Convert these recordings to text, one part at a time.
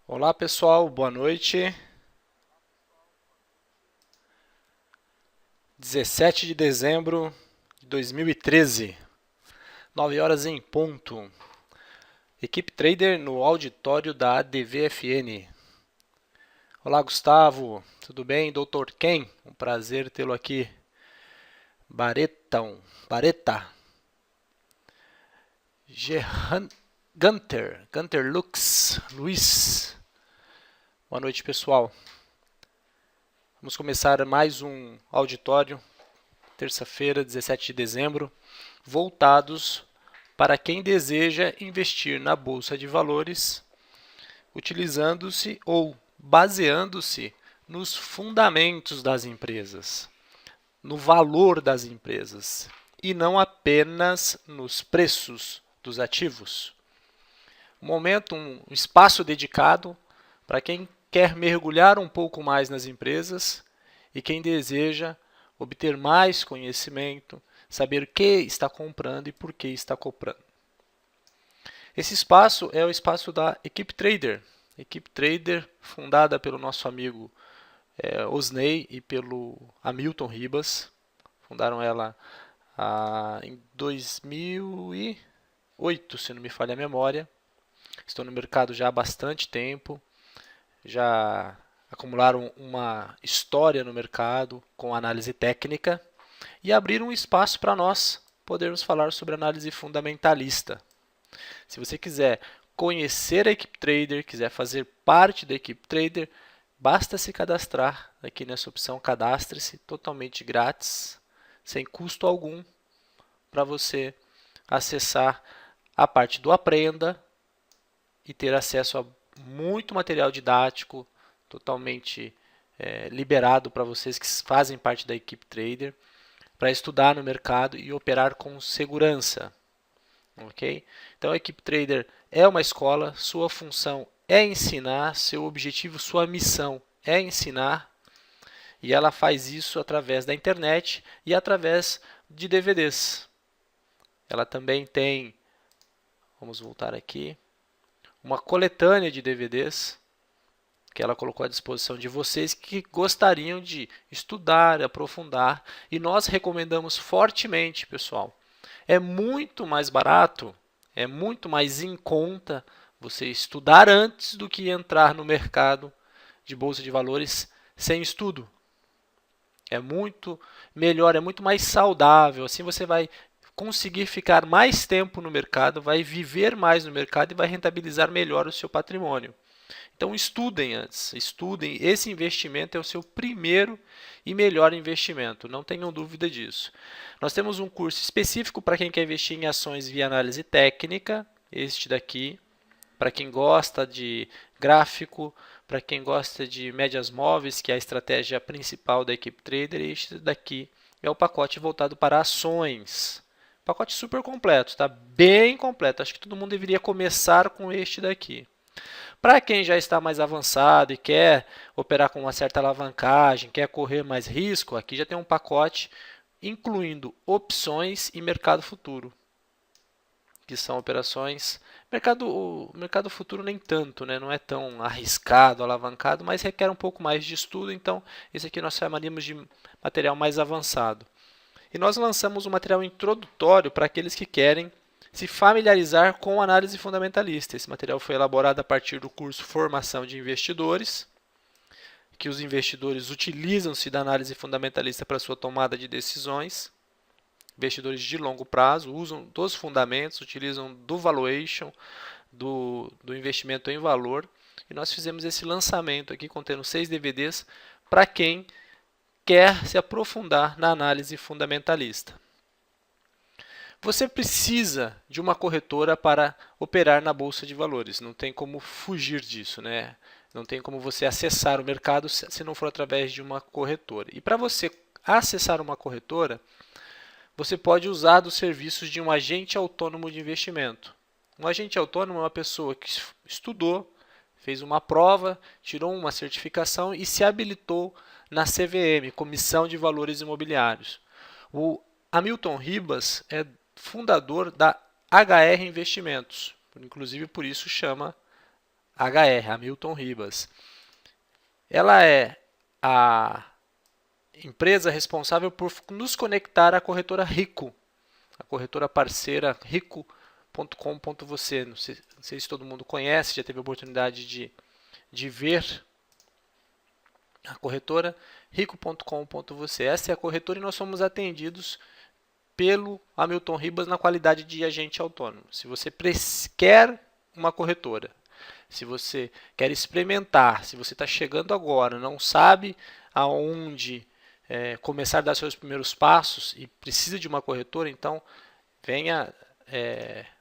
Olá pessoal, boa noite. 17 de dezembro de 2013, 9 horas em ponto. Equipe Trader no auditório da ADVFN. Olá Gustavo, tudo bem? Dr. Ken, um prazer tê-lo aqui. Bareta. Gerhan, Gunter Luiz. Boa noite pessoal. Vamos começar mais um auditório, terça-feira, 17 de dezembro, voltados para quem deseja investir na bolsa de valores, utilizando-se ou baseando-se nos fundamentos das empresas, no valor das empresas e não apenas nos preços dos ativos. Um momento, um espaço dedicado para quem quer mergulhar um pouco mais nas empresas e quem deseja obter mais conhecimento, saber o que está comprando e por que está comprando. Esse espaço é o espaço da Equipe Trader. Equipe Trader fundada pelo nosso amigo Osney e pelo Hamilton Ribas. Fundaram ela em 2008, se não me falha a memória. Estão no mercado já há bastante tempo. Já acumularam uma história no mercado com análise técnica e abriram um espaço para nós podermos falar sobre análise fundamentalista. Se você quiser conhecer a Equipe Trader, quiser fazer parte da Equipe Trader, basta se cadastrar aqui nessa opção Cadastre-se, totalmente grátis, sem custo algum, para você acessar a parte do Aprenda e ter acesso a muito material didático, totalmente liberado para vocês que fazem parte da Equipe Trader, para estudar no mercado e operar com segurança. Ok? Então a Equipe Trader é uma escola, sua função é ensinar, seu objetivo, sua missão é ensinar, e ela faz isso através da internet e através de DVDs. Ela também tem, vamos voltar aqui, uma coletânea de DVDs que ela colocou à disposição de vocês que gostariam de estudar, aprofundar, e nós recomendamos fortemente, pessoal. É muito mais barato, é muito mais em conta você estudar antes do que entrar no mercado de bolsa de valores sem estudo. É muito melhor, é muito mais saudável. Assim você vai conseguir ficar mais tempo no mercado, vai viver mais no mercado e vai rentabilizar melhor o seu patrimônio. Então estudem antes, estudem. Esse investimento é o seu primeiro e melhor investimento, não tenham dúvida disso. Nós temos um curso específico para quem quer investir em ações via análise técnica, este daqui, para quem gosta de gráfico, para quem gosta de médias móveis, que é a estratégia principal da Equipe Trader, e este daqui é o pacote voltado para ações. Pacote super completo, está bem completo. Acho que todo mundo deveria começar com este daqui. Para quem já está mais avançado e quer operar com uma certa alavancagem, quer correr mais risco, aqui já tem um pacote incluindo opções e mercado futuro, que são operações. O mercado futuro nem tanto, né? Não é tão arriscado, alavancado, mas requer um pouco mais de estudo, então esse aqui nós chamaríamos de material mais avançado. E nós lançamos um material introdutório para aqueles que querem se familiarizar com análise fundamentalista. Esse material foi elaborado a partir do curso Formação de Investidores, que os investidores utilizam-se da análise fundamentalista para sua tomada de decisões. Investidores de longo prazo usam dos fundamentos, utilizam do valuation, do investimento em valor. E nós fizemos esse lançamento aqui contendo 6 DVDs para quem quer se aprofundar na análise fundamentalista. Você precisa de uma corretora para operar na bolsa de valores. Não tem como fugir disso, né? Não tem como você acessar o mercado se não for através de uma corretora. E para você acessar uma corretora, você pode usar dos serviços de um agente autônomo de investimento. Um agente autônomo é uma pessoa que estudou, fez uma prova, tirou uma certificação e se habilitou na CVM, Comissão de Valores Imobiliários. O Hamilton Ribas é fundador da HR Investimentos, inclusive por isso chama HR, Hamilton Ribas. Ela é a empresa responsável por nos conectar à corretora Rico, a corretora parceira rico.com.vc. Não sei se todo mundo conhece, já teve a oportunidade de ver a corretora rico.com.vc. Essa é a corretora e nós somos atendidos pelo Hamilton Ribas na qualidade de agente autônomo. Se você quer uma corretora, se você quer experimentar, se você está chegando agora, não sabe aonde começar a dar seus primeiros passos e precisa de uma corretora, então venha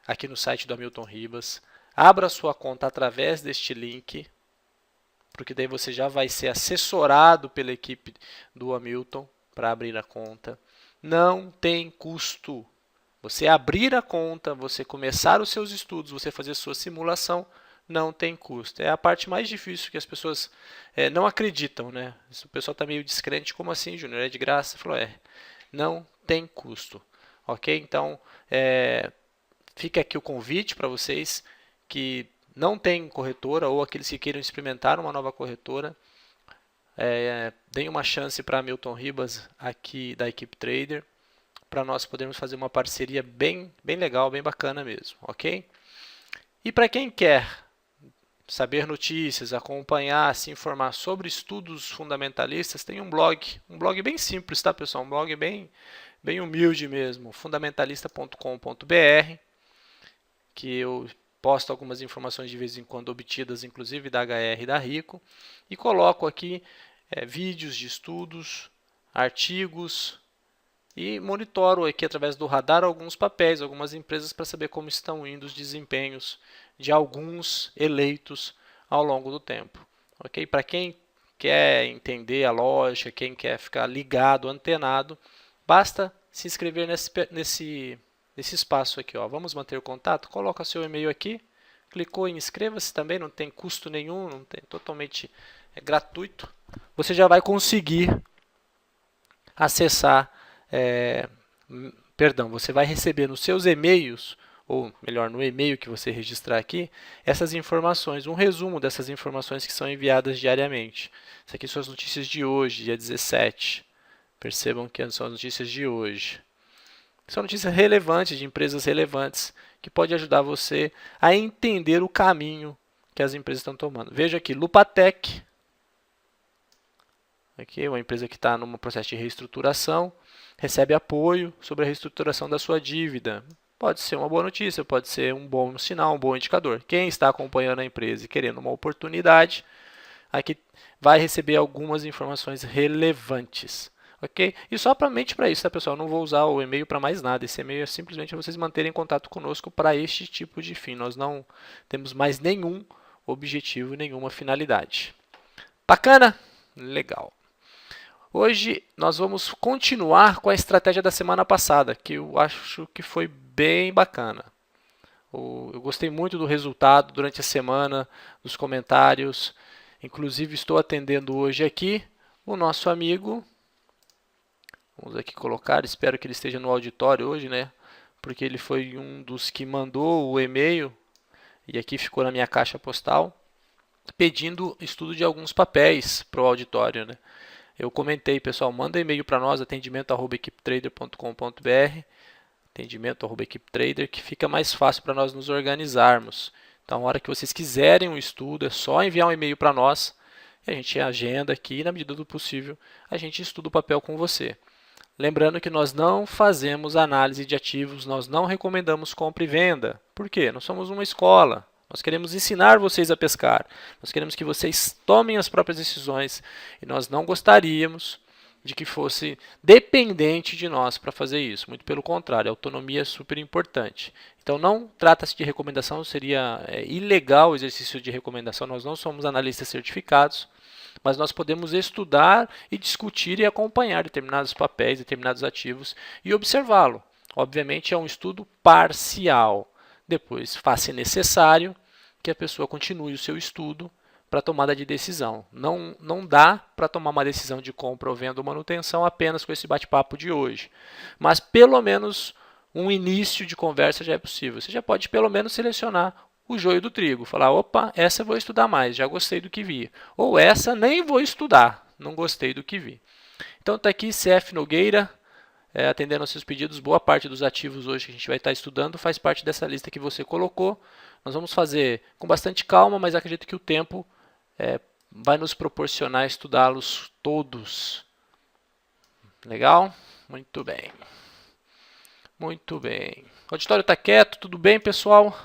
aqui no site do Hamilton Ribas, abra sua conta através deste link, porque daí você já vai ser assessorado pela equipe do Hamilton para abrir a conta. Não tem custo. Você abrir a conta, você começar os seus estudos, você fazer sua simulação, não tem custo. É a parte mais difícil que as pessoas não acreditam, né? O pessoal está meio descrente, como assim, Júnior? É de graça? Falou, não tem custo. Ok? Então, fica aqui o convite para vocês que não têm corretora ou aqueles que queiram experimentar uma nova corretora. Deem uma chance para Hamilton Ribas aqui da Equipe Trader, para nós podermos fazer uma parceria bem legal, bem bacana mesmo, ok? E para quem quer saber notícias, acompanhar, se informar sobre estudos fundamentalistas, tem um blog bem simples, tá, pessoal? Um blog bem humilde mesmo, fundamentalista.com.br, que eu posto algumas informações de vez em quando obtidas, inclusive da HR e da Rico, e coloco aqui vídeos de estudos, artigos, e monitoro aqui através do radar alguns papéis, algumas empresas para saber como estão indo os desempenhos de alguns eleitos ao longo do tempo. Ok? Para quem quer entender a lógica, quem quer ficar ligado, antenado, basta se inscrever nesse espaço aqui. Ó. Vamos manter o contato? Coloca seu e-mail aqui, clicou em inscreva-se também, não tem custo nenhum, não tem, totalmente gratuito. Você já vai conseguir acessar, você vai receber nos seus e-mails, ou melhor, no e-mail que você registrar aqui, essas informações, um resumo dessas informações que são enviadas diariamente. Isso aqui são as notícias de hoje, dia 17. Percebam que são as notícias de hoje. São notícias relevantes, de empresas relevantes, que pode ajudar você a entender o caminho que as empresas estão tomando. Veja aqui, Lupatec, aqui, uma empresa que está num processo de reestruturação, recebe apoio sobre a reestruturação da sua dívida. Pode ser uma boa notícia, pode ser um bom sinal, um bom indicador. Quem está acompanhando a empresa e querendo uma oportunidade, aqui vai receber algumas informações relevantes. Ok? E somente para isso, tá, pessoal? Eu não vou usar o e-mail para mais nada. Esse e-mail é simplesmente para vocês manterem contato conosco para este tipo de fim. Nós não temos mais nenhum objetivo, nenhuma finalidade. Bacana? Legal. Hoje nós vamos continuar com a estratégia da semana passada, que eu acho que foi bem bacana. Eu gostei muito do resultado durante a semana, dos comentários. Inclusive estou atendendo hoje aqui o nosso amigo. Vamos aqui colocar, espero que ele esteja no auditório hoje, né? Porque ele foi um dos que mandou o e-mail e aqui ficou na minha caixa postal, pedindo estudo de alguns papéis para o auditório, né? Eu comentei, pessoal, manda e-mail para nós, atendimento@equipetrader.com.br, atendimento@equipetrader, que fica mais fácil para nós nos organizarmos. Então, na hora que vocês quiserem um estudo, é só enviar um e-mail para nós, e a gente agenda aqui, e na medida do possível, a gente estuda o papel com você. Lembrando que nós não fazemos análise de ativos, nós não recomendamos compra e venda. Por quê? Nós somos uma escola. Nós queremos ensinar vocês a pescar. Nós queremos que vocês tomem as próprias decisões e nós não gostaríamos de que fosse dependente de nós para fazer isso. Muito pelo contrário, a autonomia é super importante. Então não trata-se de recomendação, seria ilegal o exercício de recomendação. Nós não somos analistas certificados, mas nós podemos estudar e discutir e acompanhar determinados papéis, determinados ativos e observá-lo. Obviamente é um estudo parcial. Depois, faz-se necessário que a pessoa continue o seu estudo para tomada de decisão. Não dá para tomar uma decisão de compra ou venda ou manutenção apenas com esse bate-papo de hoje. Mas pelo menos um início de conversa já é possível. Você já pode pelo menos selecionar o joio do trigo. Falar, opa, essa eu vou estudar mais, já gostei do que vi. Ou essa nem vou estudar, não gostei do que vi. Então está aqui CF Nogueira, atendendo aos seus pedidos. Boa parte dos ativos hoje que a gente vai estar estudando faz parte dessa lista que você colocou. Nós vamos fazer com bastante calma, mas acredito que o tempo vai nos proporcionar estudá-los todos. Legal? Muito bem. Muito bem. O auditório está quieto, tudo bem, pessoal?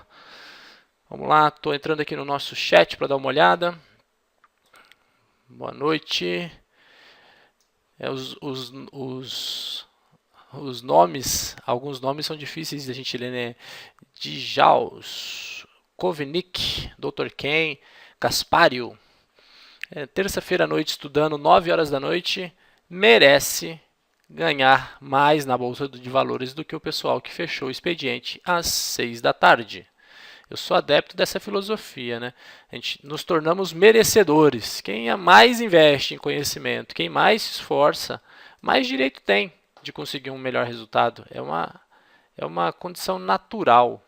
Vamos lá, estou entrando aqui no nosso chat para dar uma olhada. Boa noite. Os nomes, alguns nomes são difíceis de a gente ler, né? Djaus, Kovnik, Dr. Ken, Gaspario. Terça-feira à noite estudando, 9 horas da noite, merece ganhar mais na Bolsa de Valores do que o pessoal que fechou o expediente às 6 da tarde. Eu sou adepto dessa filosofia, né? A gente nos tornamos merecedores. Quem mais investe em conhecimento, quem mais se esforça, mais direito tem de conseguir um melhor resultado. É uma condição natural.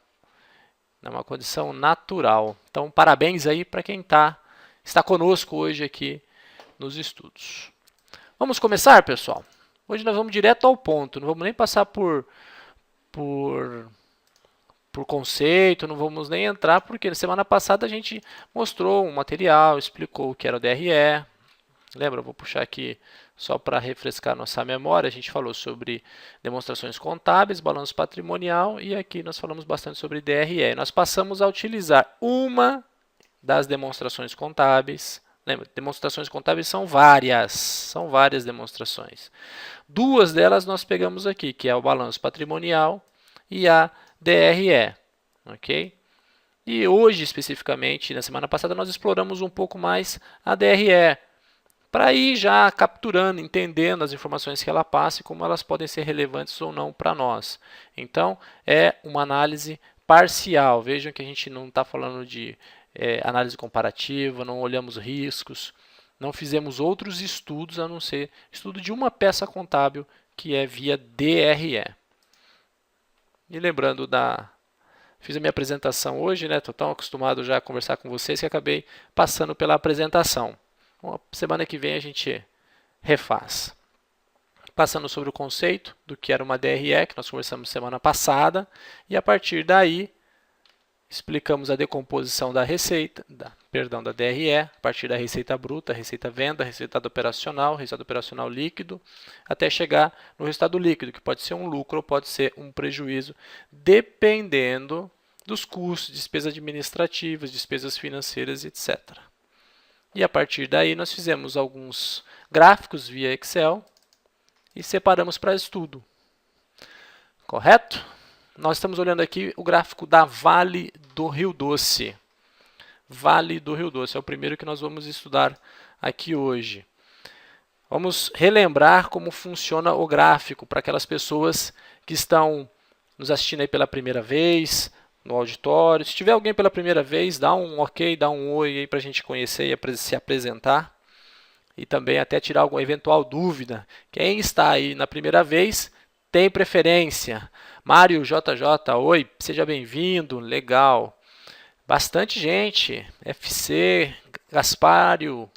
É uma condição natural. Então, parabéns aí para quem está conosco hoje aqui nos estudos. Vamos começar, pessoal? Hoje nós vamos direto ao ponto. Não vamos nem passar por conceito, não vamos nem entrar, porque na semana passada a gente mostrou um material, explicou o que era o DRE. Lembra? Eu vou puxar aqui só para refrescar nossa memória. A gente falou sobre demonstrações contábeis, balanço patrimonial e aqui nós falamos bastante sobre DRE. Nós passamos a utilizar uma das demonstrações contábeis. Lembra? Demonstrações contábeis são várias demonstrações. Duas delas nós pegamos aqui, que é o balanço patrimonial e a DRE, ok? E hoje, especificamente, na semana passada, nós exploramos um pouco mais a DRE, para ir já capturando, entendendo as informações que ela passa e como elas podem ser relevantes ou não para nós. Então, é uma análise parcial. Vejam que a gente não está falando de análise comparativa, não olhamos riscos, não fizemos outros estudos a não ser estudo de uma peça contábil que é via DRE. E lembrando fiz a minha apresentação hoje, né? Estou tão acostumado já a conversar com vocês que acabei passando pela apresentação. Bom, semana que vem a gente refaz. Passando sobre o conceito do que era uma DRE, que nós conversamos semana passada, e a partir daí explicamos a decomposição da receita, da DRE, a partir da receita bruta, receita venda, resultado operacional líquido, até chegar no resultado líquido, que pode ser um lucro ou pode ser um prejuízo, dependendo dos custos, despesas administrativas, despesas financeiras, etc. E a partir daí nós fizemos alguns gráficos via Excel e separamos para estudo. Correto? Nós estamos olhando aqui o gráfico da Vale do Rio Doce. Vale do Rio Doce é o primeiro que nós vamos estudar aqui hoje. Vamos relembrar como funciona o gráfico para aquelas pessoas que estão nos assistindo aí pela primeira vez no auditório. Se tiver alguém pela primeira vez, dá um ok, dá um oi aí para a gente conhecer e se apresentar. E também até tirar alguma eventual dúvida. Quem está aí na primeira vez tem preferência. Mário JJ, oi, seja bem-vindo, legal. Bastante gente, FC, Gaspário,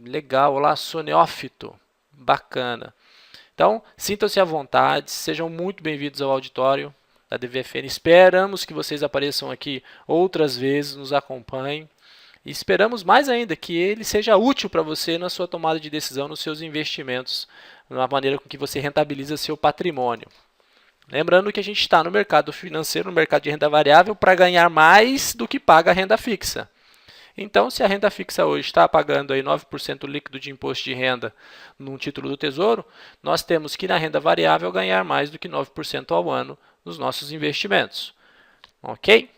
legal, olá, sou neófito, bacana. Então, sintam-se à vontade, sejam muito bem-vindos ao auditório da DVFN. Esperamos que vocês apareçam aqui outras vezes, nos acompanhem. E esperamos mais ainda que ele seja útil para você na sua tomada de decisão, nos seus investimentos, na maneira com que você rentabiliza seu patrimônio. Lembrando que a gente está no mercado financeiro, no mercado de renda variável, para ganhar mais do que paga a renda fixa. Então, se a renda fixa hoje está pagando aí 9% líquido de imposto de renda num título do Tesouro, nós temos que na renda variável ganhar mais do que 9% ao ano nos nossos investimentos. Ok?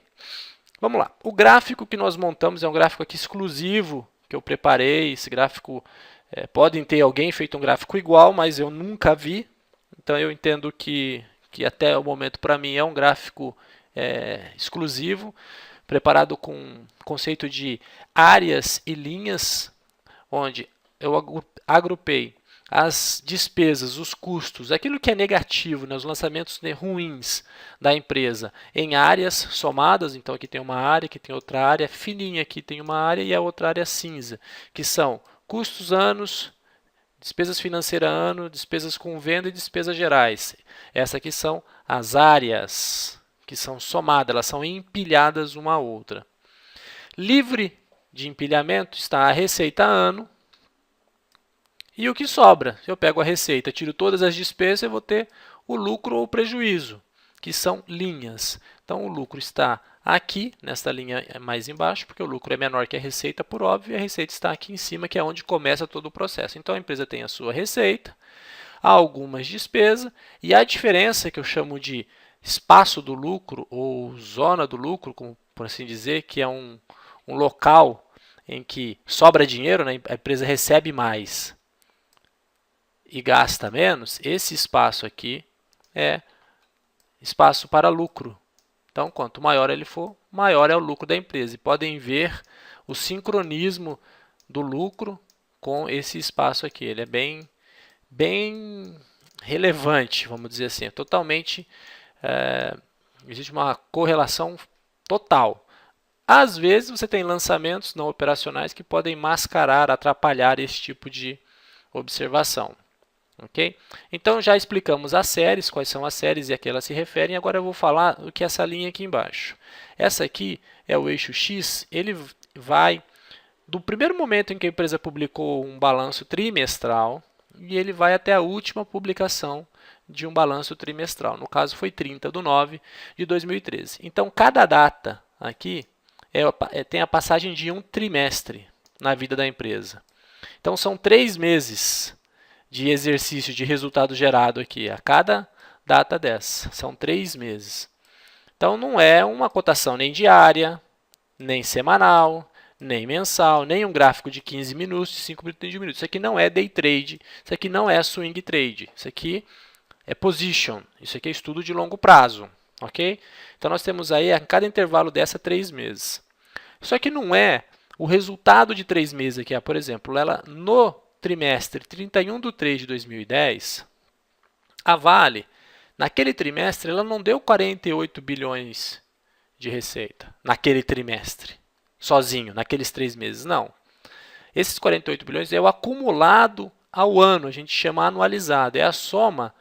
Vamos lá. O gráfico que nós montamos é um gráfico aqui exclusivo que eu preparei. Esse gráfico, podem ter alguém feito um gráfico igual, mas eu nunca vi. Então, eu entendo que até o momento, para mim, é um gráfico exclusivo, preparado com conceito de áreas e linhas, onde eu agrupei as despesas, os custos, aquilo que é negativo, né, os lançamentos ruins da empresa em áreas somadas, então aqui tem uma área, aqui tem outra área, fininha aqui tem uma área e a outra área cinza, que são custos anos, despesas financeiras ano, despesas com venda e despesas gerais. Essas aqui são as áreas que são somadas, elas são empilhadas uma à outra. Livre de empilhamento está a receita ano e o que sobra. Se eu pego a receita, tiro todas as despesas, eu vou ter o lucro ou o prejuízo, que são linhas. Então, o lucro está aqui, nesta linha mais embaixo, porque o lucro é menor que a receita, por óbvio, e a receita está aqui em cima, que é onde começa todo o processo. Então, a empresa tem a sua receita, algumas despesas, e a diferença, que eu chamo de espaço do lucro, ou zona do lucro, como por assim dizer, que é um local em que sobra dinheiro, né? A empresa recebe mais e gasta menos, esse espaço aqui é espaço para lucro. Então, quanto maior ele for, maior é o lucro da empresa. E podem ver o sincronismo do lucro com esse espaço aqui. Ele é bem relevante, vamos dizer assim. Totalmente, existe uma correlação total. Às vezes, você tem lançamentos não operacionais que podem mascarar, atrapalhar esse tipo de observação. Okay? Então, já explicamos as séries, quais são as séries e a que elas se referem. Agora eu vou falar o que é essa linha aqui embaixo. Essa aqui é o eixo X, ele vai do primeiro momento em que a empresa publicou um balanço trimestral e ele vai até a última publicação de um balanço trimestral. No caso, foi 30/9/2013. Então, cada data aqui tem a passagem de um trimestre na vida da empresa. Então, são 3 meses de exercício de resultado gerado aqui, a cada data dessa. São 3 meses. Então, não é uma cotação nem diária, nem semanal, nem mensal, nem um gráfico de 15 minutos, de 5 minutos, de 1 minuto. Isso aqui não é day trade, isso aqui não é swing trade. Isso aqui é position, isso aqui é estudo de longo prazo. Ok? Então, nós temos aí a cada intervalo dessa 3 meses. Isso aqui não é o resultado de 3 meses aqui. Por exemplo, ela no trimestre 31/3/2010, a Vale, naquele trimestre, ela não deu 48 bilhões de receita, naquele trimestre, sozinho, naqueles 3 meses, não. Esses 48 bilhões é o acumulado ao ano, a gente chama anualizado, é a soma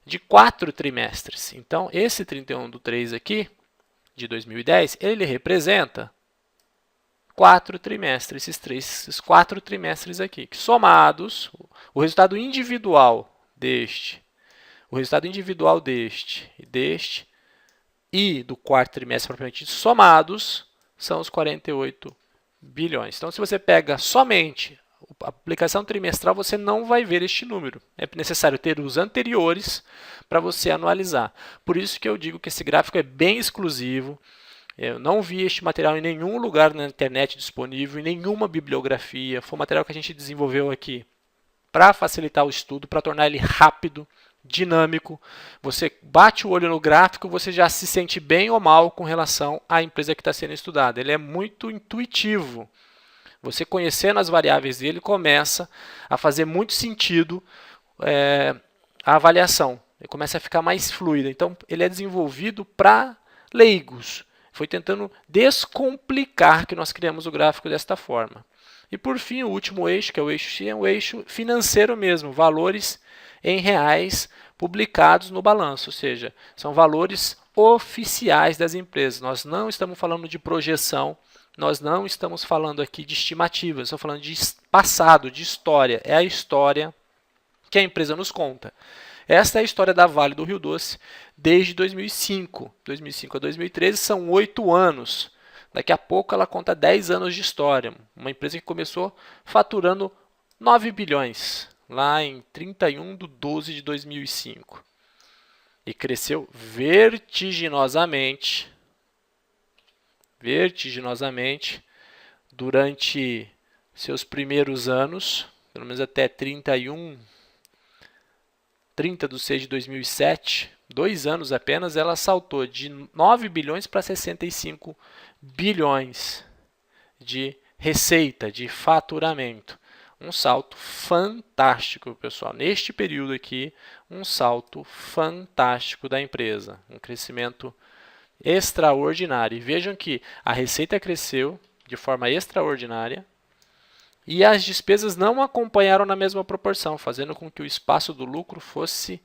de 4 trimestres. Então, esse 31/3 aqui, de 2010, ele representa 4 trimestres, esses 4 trimestres aqui, que somados, o resultado individual deste, e do quarto trimestre propriamente somados, são os 48 bilhões. Então, se você pega somente a publicação trimestral, você não vai ver este número. É necessário ter os anteriores para você anualizar. Por isso que eu digo que esse gráfico é bem exclusivo. Eu não vi este material em nenhum lugar na internet disponível, em nenhuma bibliografia. Foi um material que a gente desenvolveu aqui para facilitar o estudo, para tornar ele rápido, dinâmico. Você bate o olho no gráfico, você já se sente bem ou mal com relação à empresa que está sendo estudada. Ele é muito intuitivo. Você conhecendo as variáveis dele, começa a fazer muito sentido a avaliação. Ele começa a ficar mais fluida. Então, ele é desenvolvido para leigos. Foi tentando descomplicar que nós criamos o gráfico desta forma. E por fim, o último eixo, que é o eixo X, é o eixo financeiro mesmo, valores em reais publicados no balanço, ou seja, são valores oficiais das empresas. Nós não estamos falando de projeção, nós não estamos falando aqui de estimativas, estamos falando de passado, de história. É a história que a empresa nos conta. Esta é a história da Vale do Rio Doce desde 2005. 2005 a 2013 são 8 anos. Daqui a pouco ela conta 10 anos de história. Uma empresa que começou faturando 9 bilhões, lá em 31/12/2005. E cresceu vertiginosamente durante seus primeiros anos, pelo menos até 30/6/2007, 2 anos apenas, ela saltou de 9 bilhões para 65 bilhões de receita, de faturamento. Um salto fantástico, pessoal. Neste período aqui, um salto fantástico da empresa. Um crescimento extraordinário. E vejam que a receita cresceu de forma extraordinária e as despesas não acompanharam na mesma proporção, fazendo com que o espaço do lucro fosse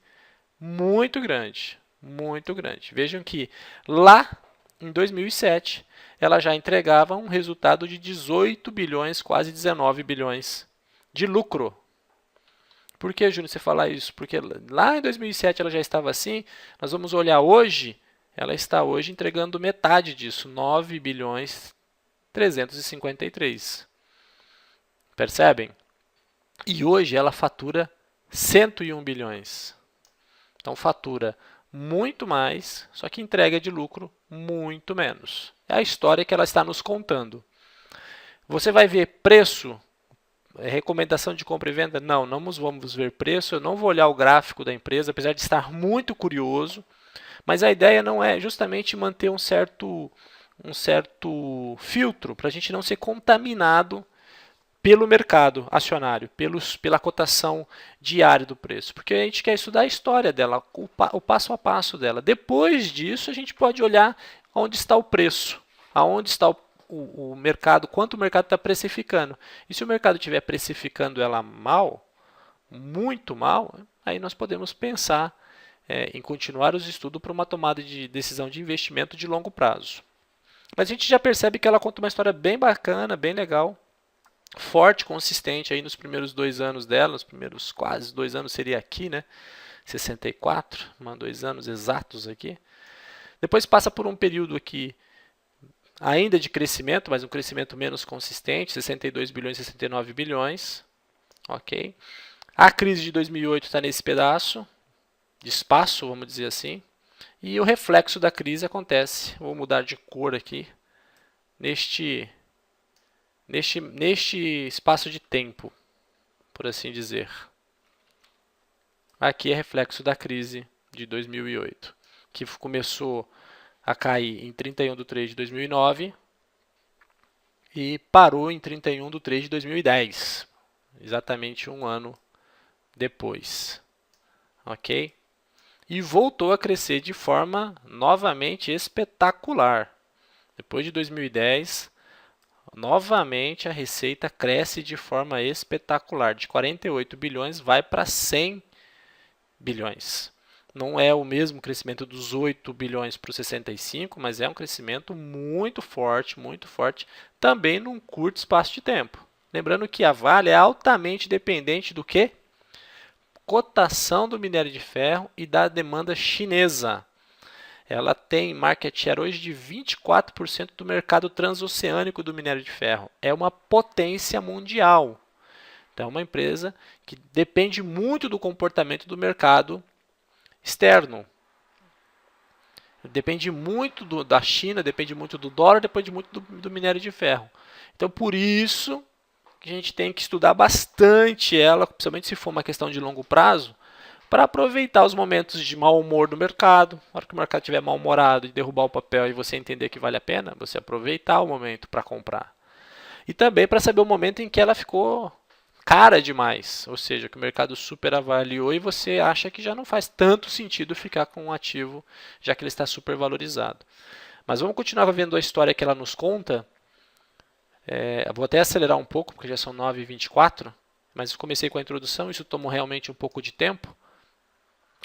muito grande. Muito grande. Vejam que lá em 2007, ela já entregava um resultado de 18 bilhões, quase 19 bilhões de lucro. Por que, Júnior, você fala isso? Porque lá em 2007 ela já estava assim, nós vamos olhar hoje, ela está hoje entregando metade disso, 9 bilhões 353. Percebem? E hoje ela fatura 101 bilhões. Então fatura muito mais, só que entrega de lucro muito menos. É a história que ela está nos contando. Você vai ver preço, recomendação de compra e venda? Não, não vamos ver preço, eu não vou olhar o gráfico da empresa, apesar de estar muito curioso, mas a ideia não é justamente manter um certo filtro para a gente não ser contaminado pelo mercado acionário, pela cotação diária do preço, porque a gente quer estudar a história dela, o passo a passo dela. Depois disso, a gente pode olhar onde está o preço, aonde está o mercado, quanto o mercado está precificando. E se o mercado estiver precificando ela mal, muito mal, aí nós podemos pensar em continuar os estudos para uma tomada de decisão de investimento de longo prazo. Mas a gente já percebe que ela conta uma história bem bacana, bem legal, forte, consistente aí nos primeiros 2 anos dela, nos primeiros quase 2 anos seria aqui, né? 64, 2 anos exatos aqui. Depois passa por um período aqui ainda de crescimento, mas um crescimento menos consistente, 62 bilhões, 69 bilhões, ok? A crise de 2008 está nesse pedaço de espaço, vamos dizer assim, e o reflexo da crise acontece, vou mudar de cor aqui, neste espaço de tempo, por assim dizer. Aqui é reflexo da crise de 2008, que começou a cair em 31 de 3 de 2009 e parou em 31 de 3 de 2010, exatamente um ano depois. Ok? E voltou a crescer de forma novamente espetacular. Depois de 2010, novamente a receita cresce de forma espetacular. De 48 bilhões vai para 100 bilhões. Não é o mesmo crescimento dos 8 bilhões para os 65, mas é um crescimento muito forte, também num curto espaço de tempo. Lembrando que a Vale é altamente dependente do quê? Cotação do minério de ferro e da demanda chinesa. Ela tem market share hoje de 24% do mercado transoceânico do minério de ferro. É uma potência mundial. Então, é uma empresa que depende muito do comportamento do mercado externo. Depende muito da China, depende muito do dólar, depende muito do minério de ferro. Então, por isso que a gente tem que estudar bastante ela, principalmente se for uma questão de longo prazo, para aproveitar os momentos de mau humor do mercado. Na hora que o mercado estiver mal-humorado e derrubar o papel e você entender que vale a pena, você aproveitar o momento para comprar. E também para saber o momento em que ela ficou cara demais, ou seja, que o mercado superavaliou e você acha que já não faz tanto sentido ficar com um ativo, já que ele está supervalorizado. Mas vamos continuar vendo a história que ela nos conta. Vou até acelerar um pouco, porque já são 9h24, mas comecei com a introdução, isso tomou realmente um pouco de tempo.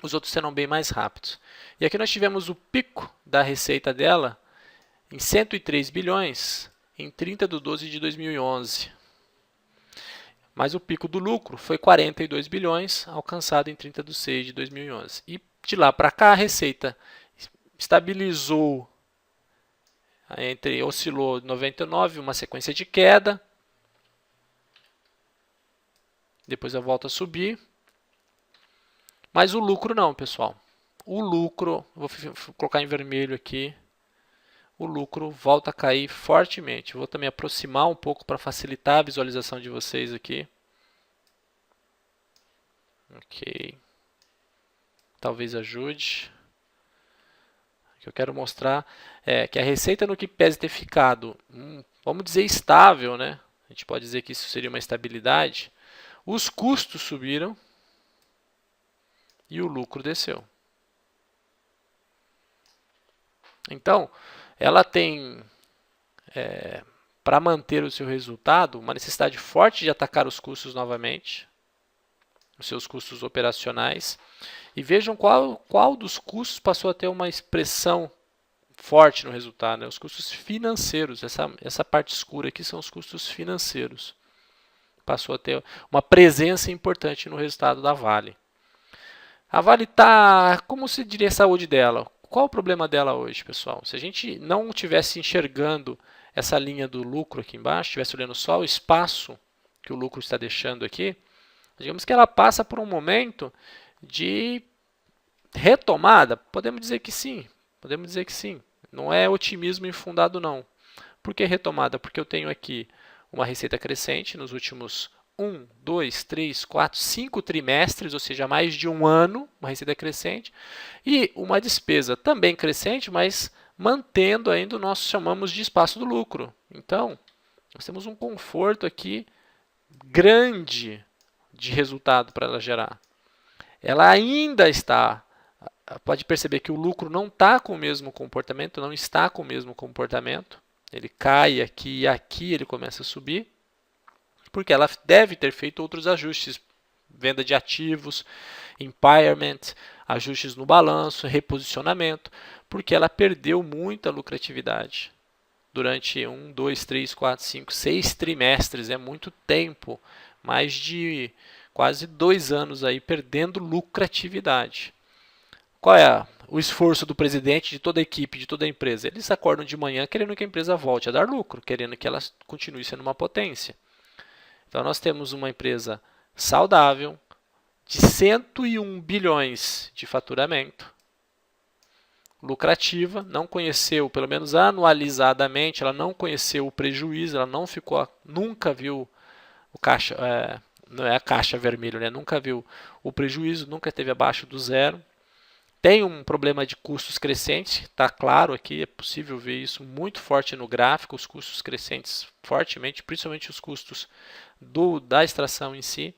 Os outros serão bem mais rápidos. E aqui nós tivemos o pico da receita dela em 103 bilhões em 30 de 12 de 2011. Mas o pico do lucro foi 42 bilhões, alcançado em 30 de 6 de 2011. E de lá para cá a receita estabilizou, oscilou 99, uma sequência de queda. Depois eu volto a subir. Mas o lucro não, pessoal. O lucro, vou colocar em vermelho aqui, o lucro volta a cair fortemente. Vou também aproximar um pouco para facilitar a visualização de vocês aqui. Ok. Talvez ajude. O que eu quero mostrar é que a receita, no que pese ter ficado, vamos dizer, estável, né? A gente pode dizer que isso seria uma estabilidade. os custos subiram e o lucro desceu. Então, ela tem, para manter o seu resultado, uma necessidade forte de atacar os custos novamente, os seus custos operacionais, e vejam qual dos custos passou a ter uma expressão forte no resultado, né? Os custos financeiros, essa parte escura aqui são os custos financeiros. Passou a ter uma presença importante no resultado da Vale. A Vale está, como se diria a saúde dela? Qual o problema dela hoje, pessoal? Se a gente não estivesse enxergando essa linha do lucro aqui embaixo, estivesse olhando só o espaço que o lucro está deixando aqui, digamos que ela passa por um momento de retomada. Podemos dizer que sim, podemos dizer que sim. Não é otimismo infundado, não. Por que retomada? Porque eu tenho aqui uma receita crescente nos últimos 1, 2, 3, 4, 5 trimestres, ou seja, mais de um ano, uma receita crescente, e uma despesa também crescente, mas mantendo ainda o que nós chamamos de espaço do lucro. Então, nós temos um conforto aqui grande de resultado para ela gerar. Ela ainda está, pode perceber que o lucro não está com o mesmo comportamento, não está com o mesmo comportamento. Ele cai aqui e aqui ele começa a subir, porque ela deve ter feito outros ajustes, venda de ativos, impairment, ajustes no balanço, reposicionamento, porque ela perdeu muita lucratividade durante 1, 2, 3, 4, 5, 6 trimestres, é muito tempo, mais de quase 2 anos aí perdendo lucratividade. Qual é o esforço do presidente, de toda a equipe, de toda a empresa? Eles acordam de manhã querendo que a empresa volte a dar lucro, querendo que ela continue sendo uma potência. Então nós temos uma empresa saudável, de 101 bilhões de faturamento, lucrativa, não conheceu, pelo menos anualizadamente, ela não conheceu o prejuízo, ela não ficou, nunca viu o caixa, não é a caixa vermelha, né? Nunca viu o prejuízo, nunca esteve abaixo do zero. Tem um problema de custos crescentes, está claro aqui, é possível ver isso muito forte no gráfico, os custos crescentes fortemente, principalmente os custos da extração em si,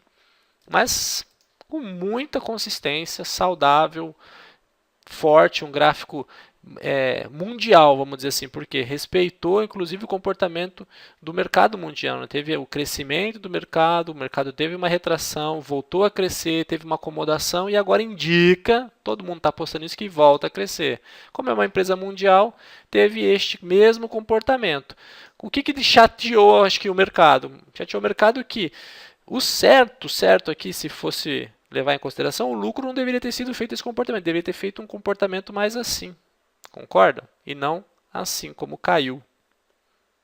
mas com muita consistência, saudável, forte, um gráfico mundial, vamos dizer assim, porque respeitou inclusive o comportamento do mercado mundial. Né? Teve o crescimento do mercado, o mercado teve uma retração, voltou a crescer, teve uma acomodação e agora indica, todo mundo está apostando nisso, que volta a crescer. Como é uma empresa mundial, teve este mesmo comportamento. O que chateou, acho que, o mercado? Chateou o mercado que o certo aqui, se fosse levar em consideração, o lucro não deveria ter sido feito esse comportamento, deveria ter feito um comportamento mais assim. Concorda? E não assim como caiu.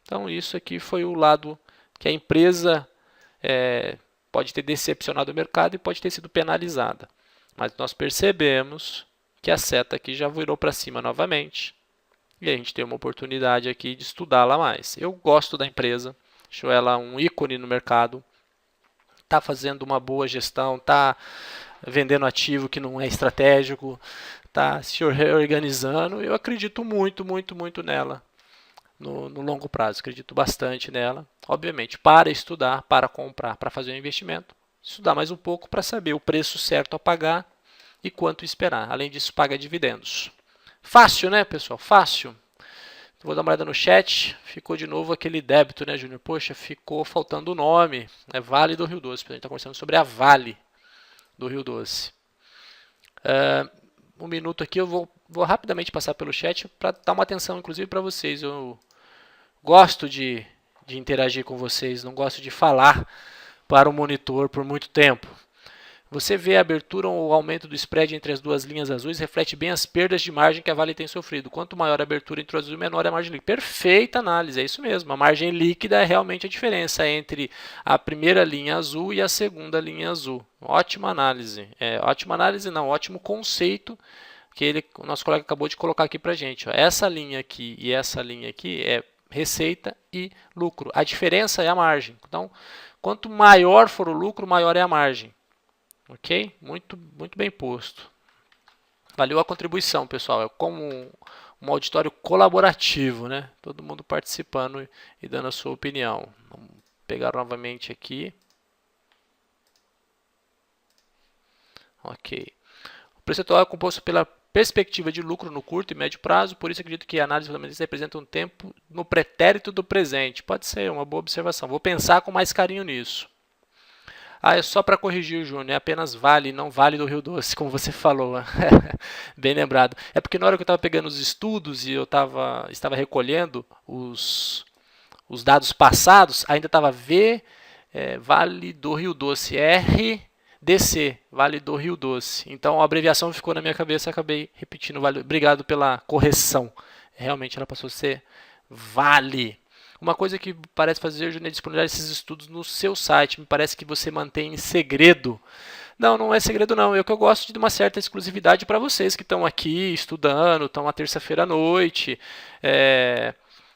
Então isso aqui foi o lado que a empresa pode ter decepcionado o mercado e pode ter sido penalizada. Mas nós percebemos que a seta aqui já virou para cima novamente. E a gente tem uma oportunidade aqui de estudá-la mais. Eu gosto da empresa, acho ela um ícone no mercado. Está fazendo uma boa gestão, está vendendo ativo que não é estratégico, está se reorganizando. Eu acredito muito, muito, muito nela no longo prazo. Acredito bastante nela. Obviamente, para estudar, para comprar, para fazer um investimento, estudar mais um pouco para saber o preço certo a pagar e quanto esperar. Além disso, paga dividendos. Fácil, né, pessoal? Fácil. Vou dar uma olhada no chat. Ficou de novo aquele débito, né, Júnior? Poxa, ficou faltando o nome. É Vale do Rio Doce. A gente está conversando sobre a Vale do Rio Doce. Um minuto aqui, eu vou rapidamente passar pelo chat para dar uma atenção, inclusive, para vocês. Eu gosto de interagir com vocês, não gosto de falar para o monitor por muito tempo. Você vê a abertura ou o aumento do spread entre as duas linhas azuis reflete bem as perdas de margem que a Vale tem sofrido. Quanto maior a abertura entre o azul, menor é a margem líquida. Perfeita análise, é isso mesmo. A margem líquida é realmente a diferença entre a primeira linha azul e a segunda linha azul. Ótima análise. Ótima análise não, ótimo conceito que o nosso colega acabou de colocar aqui para a gente. Essa linha aqui e essa linha aqui é receita e lucro. A diferença é a margem. Então, quanto maior for o lucro, maior é a margem. Ok? Muito, muito bem posto. Valeu a contribuição, pessoal. É como um auditório colaborativo, né? Todo mundo participando e dando a sua opinião. Vamos pegar novamente aqui. Ok. O preço atual é composto pela perspectiva de lucro no curto e médio prazo, por isso acredito que a análise fundamentalista representa um tempo no pretérito do presente. Pode ser uma boa observação. Vou pensar com mais carinho nisso. Ah, é só para corrigir, Júnior, é apenas Vale, não Vale do Rio Doce, como você falou. Bem lembrado. É porque na hora que eu estava pegando os estudos e eu estava recolhendo os dados passados, ainda estava Vale do Rio Doce, RDC, Vale do Rio Doce. Então a abreviação ficou na minha cabeça, acabei repetindo. Vale. Obrigado pela correção. Realmente ela passou a ser Vale. Uma coisa que parece fazer, Júnior, é disponibilizar esses estudos no seu site. Me parece que você mantém em segredo. Não, não é segredo não. Eu que eu gosto de uma certa exclusividade para vocês que estão aqui estudando, estão à terça-feira à noite,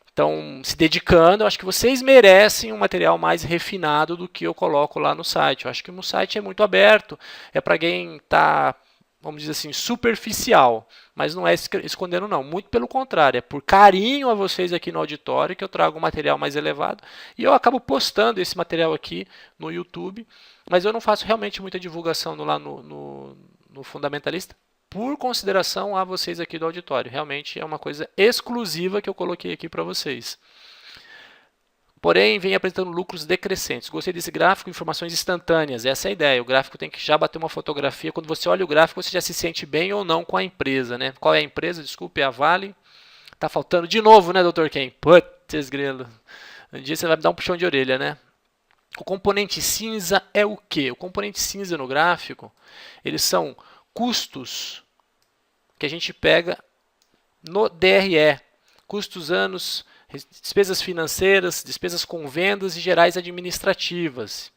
estão se dedicando. Eu acho que vocês merecem um material mais refinado do que eu coloco lá no site. Eu acho que o site é muito aberto, é para quem está, vamos dizer assim, superficial, mas não é escondendo não, muito pelo contrário, é por carinho a vocês aqui no auditório que eu trago um material mais elevado e eu acabo postando esse material aqui no YouTube, mas eu não faço realmente muita divulgação lá no Fundamentalista, por consideração a vocês aqui do auditório, realmente é uma coisa exclusiva que eu coloquei aqui para vocês. Porém, vem apresentando lucros decrescentes. Gostei desse gráfico, informações instantâneas. Essa é a ideia. O gráfico tem que já bater uma fotografia. Quando você olha o gráfico, você já se sente bem ou não com a empresa, né? Qual é a empresa? Desculpe, é a Vale. Tá faltando de novo, né, Dr. Ken? Putz, grelo. Um dia você vai me dar um puxão de orelha, né? O componente cinza é o quê? O componente cinza no gráfico, eles são custos que a gente pega no DRE. Custos anos, despesas financeiras, despesas com vendas e gerais administrativas.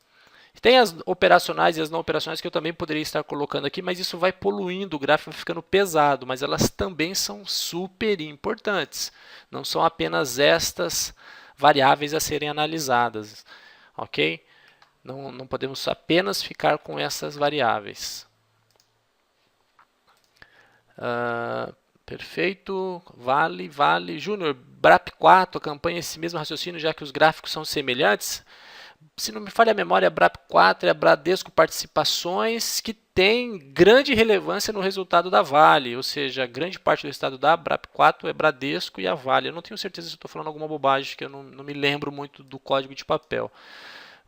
Tem as operacionais e as não operacionais que eu também poderia estar colocando aqui, mas isso vai poluindo, o gráfico vai ficando pesado, mas elas também são super importantes. Não são apenas estas variáveis a serem analisadas, ok? Não podemos apenas ficar com essas variáveis. Perfeito, vale. Júnior, BRAP4, acompanha esse mesmo raciocínio, já que os gráficos são semelhantes. Se não me falha a memória, a BRAP4 é a Bradesco Participações, que tem grande relevância no resultado da Vale, ou seja, grande parte do resultado da BRAP4 é Bradesco e a Vale. Eu não tenho certeza se estou falando alguma bobagem, que eu não me lembro muito do código de papel.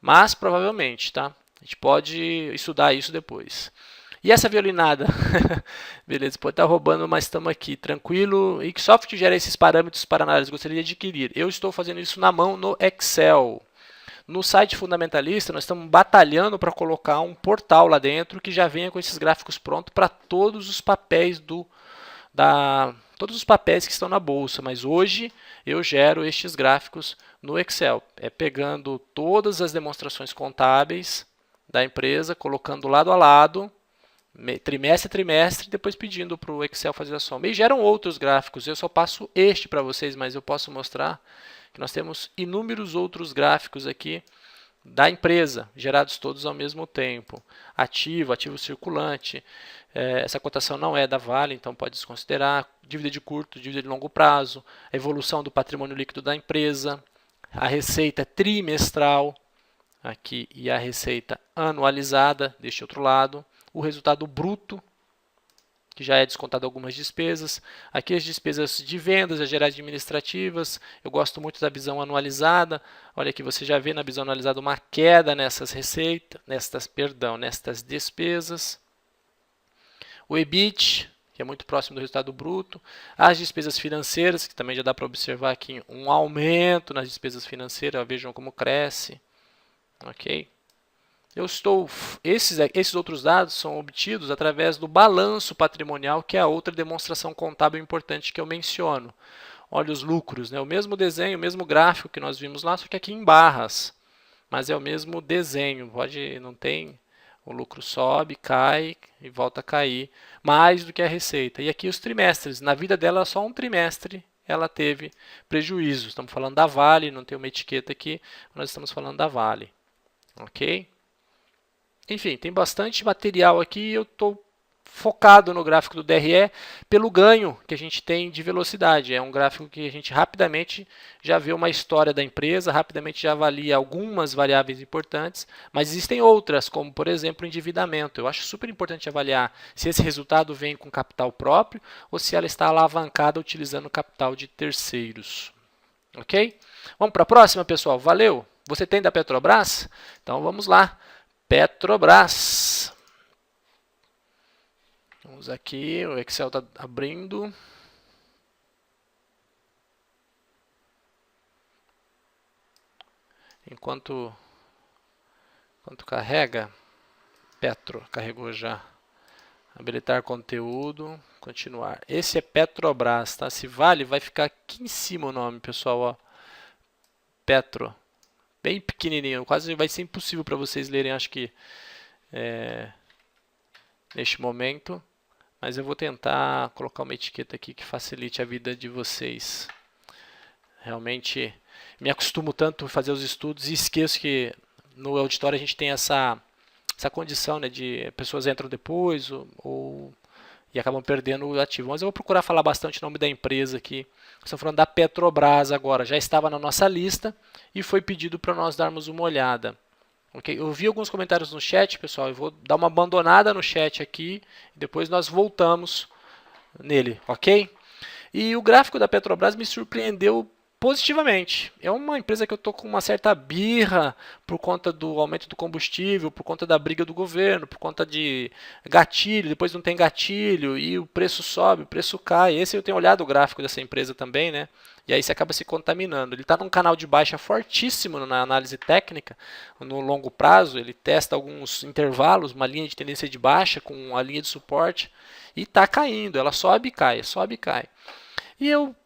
Mas provavelmente, tá? A gente pode estudar isso depois. E essa violinada? Beleza, pode estar roubando, mas estamos aqui, tranquilo. E que software gera esses parâmetros para análise? Gostaria de adquirir. Eu estou fazendo isso na mão no Excel. No site Fundamentalista, nós estamos batalhando para colocar um portal lá dentro que já venha com esses gráficos prontos para todos os papéis todos os papéis que estão na bolsa, mas hoje eu gero estes gráficos no Excel, pegando todas as demonstrações contábeis da empresa, colocando lado a lado, trimestre a trimestre, e depois pedindo para o Excel fazer a soma. E geram outros gráficos, eu só passo este para vocês, mas eu posso mostrar que nós temos inúmeros outros gráficos aqui da empresa, gerados todos ao mesmo tempo. Ativo circulante, essa cotação não é da Vale, então pode desconsiderar. Dívida de curto, dívida de longo prazo, a evolução do patrimônio líquido da empresa, a receita trimestral, aqui, e a receita anualizada, deste outro lado, o resultado bruto, que já é descontado algumas despesas. Aqui as despesas de vendas, as gerais administrativas. Eu gosto muito da visão anualizada. Olha aqui, você já vê na visão anualizada uma queda nessas receitas, nestas despesas. O EBIT, que é muito próximo do resultado bruto. As despesas financeiras, que também já dá para observar aqui um aumento nas despesas financeiras. Vejam como cresce. Ok? Esses outros dados são obtidos através do balanço patrimonial, que é a outra demonstração contábil importante que eu menciono. Olha os lucros, né? O mesmo desenho, o mesmo gráfico que nós vimos lá, só que aqui em barras. Mas é o mesmo desenho, não tem, o lucro sobe, cai e volta a cair, mais do que a receita. E aqui os trimestres, na vida dela só um trimestre ela teve prejuízo. Estamos falando da Vale, não tem uma etiqueta aqui, nós estamos falando da Vale. Ok? Enfim, tem bastante material aqui e eu estou focado no gráfico do DRE pelo ganho que a gente tem de velocidade. É um gráfico que a gente rapidamente já vê uma história da empresa, rapidamente já avalia algumas variáveis importantes, mas existem outras, como por exemplo o endividamento. Eu acho super importante avaliar se esse resultado vem com capital próprio ou se ela está alavancada utilizando capital de terceiros. Ok? Vamos para a próxima, pessoal. Valeu! Você tem da Petrobras? Então vamos lá. Petrobras. Vamos aqui, o Excel está abrindo. Enquanto carrega, Petro, carregou já. Habilitar conteúdo, continuar. Esse é Petrobras, tá? Se vale, vai ficar aqui em cima o nome, pessoal, ó. Petro. Bem pequenininho, quase vai ser impossível para vocês lerem, acho que neste momento. Mas eu vou tentar colocar uma etiqueta aqui que facilite a vida de vocês. Realmente me acostumo tanto a fazer os estudos e esqueço que no auditório a gente tem essa condição, né, de pessoas entram depois e acabam perdendo o ativo. Mas eu vou procurar falar bastante o nome da empresa aqui. Estou falando da Petrobras agora. Já estava na nossa lista e foi pedido para nós darmos uma olhada. Okay? Eu vi alguns comentários no chat, pessoal. Eu vou dar uma abandonada no chat aqui e depois nós voltamos nele, ok? E o gráfico da Petrobras me surpreendeu positivamente. É uma empresa que eu estou com uma certa birra por conta do aumento do combustível, por conta da briga do governo, por conta de gatilho, depois não tem gatilho e o preço sobe, o preço cai. Esse eu tenho olhado o gráfico dessa empresa também, né? E aí você acaba se contaminando. Ele está num canal de baixa fortíssimo na análise técnica, no longo prazo, ele testa alguns intervalos, uma linha de tendência de baixa com uma linha de suporte e está caindo, ela sobe e cai, sobe e cai. E eu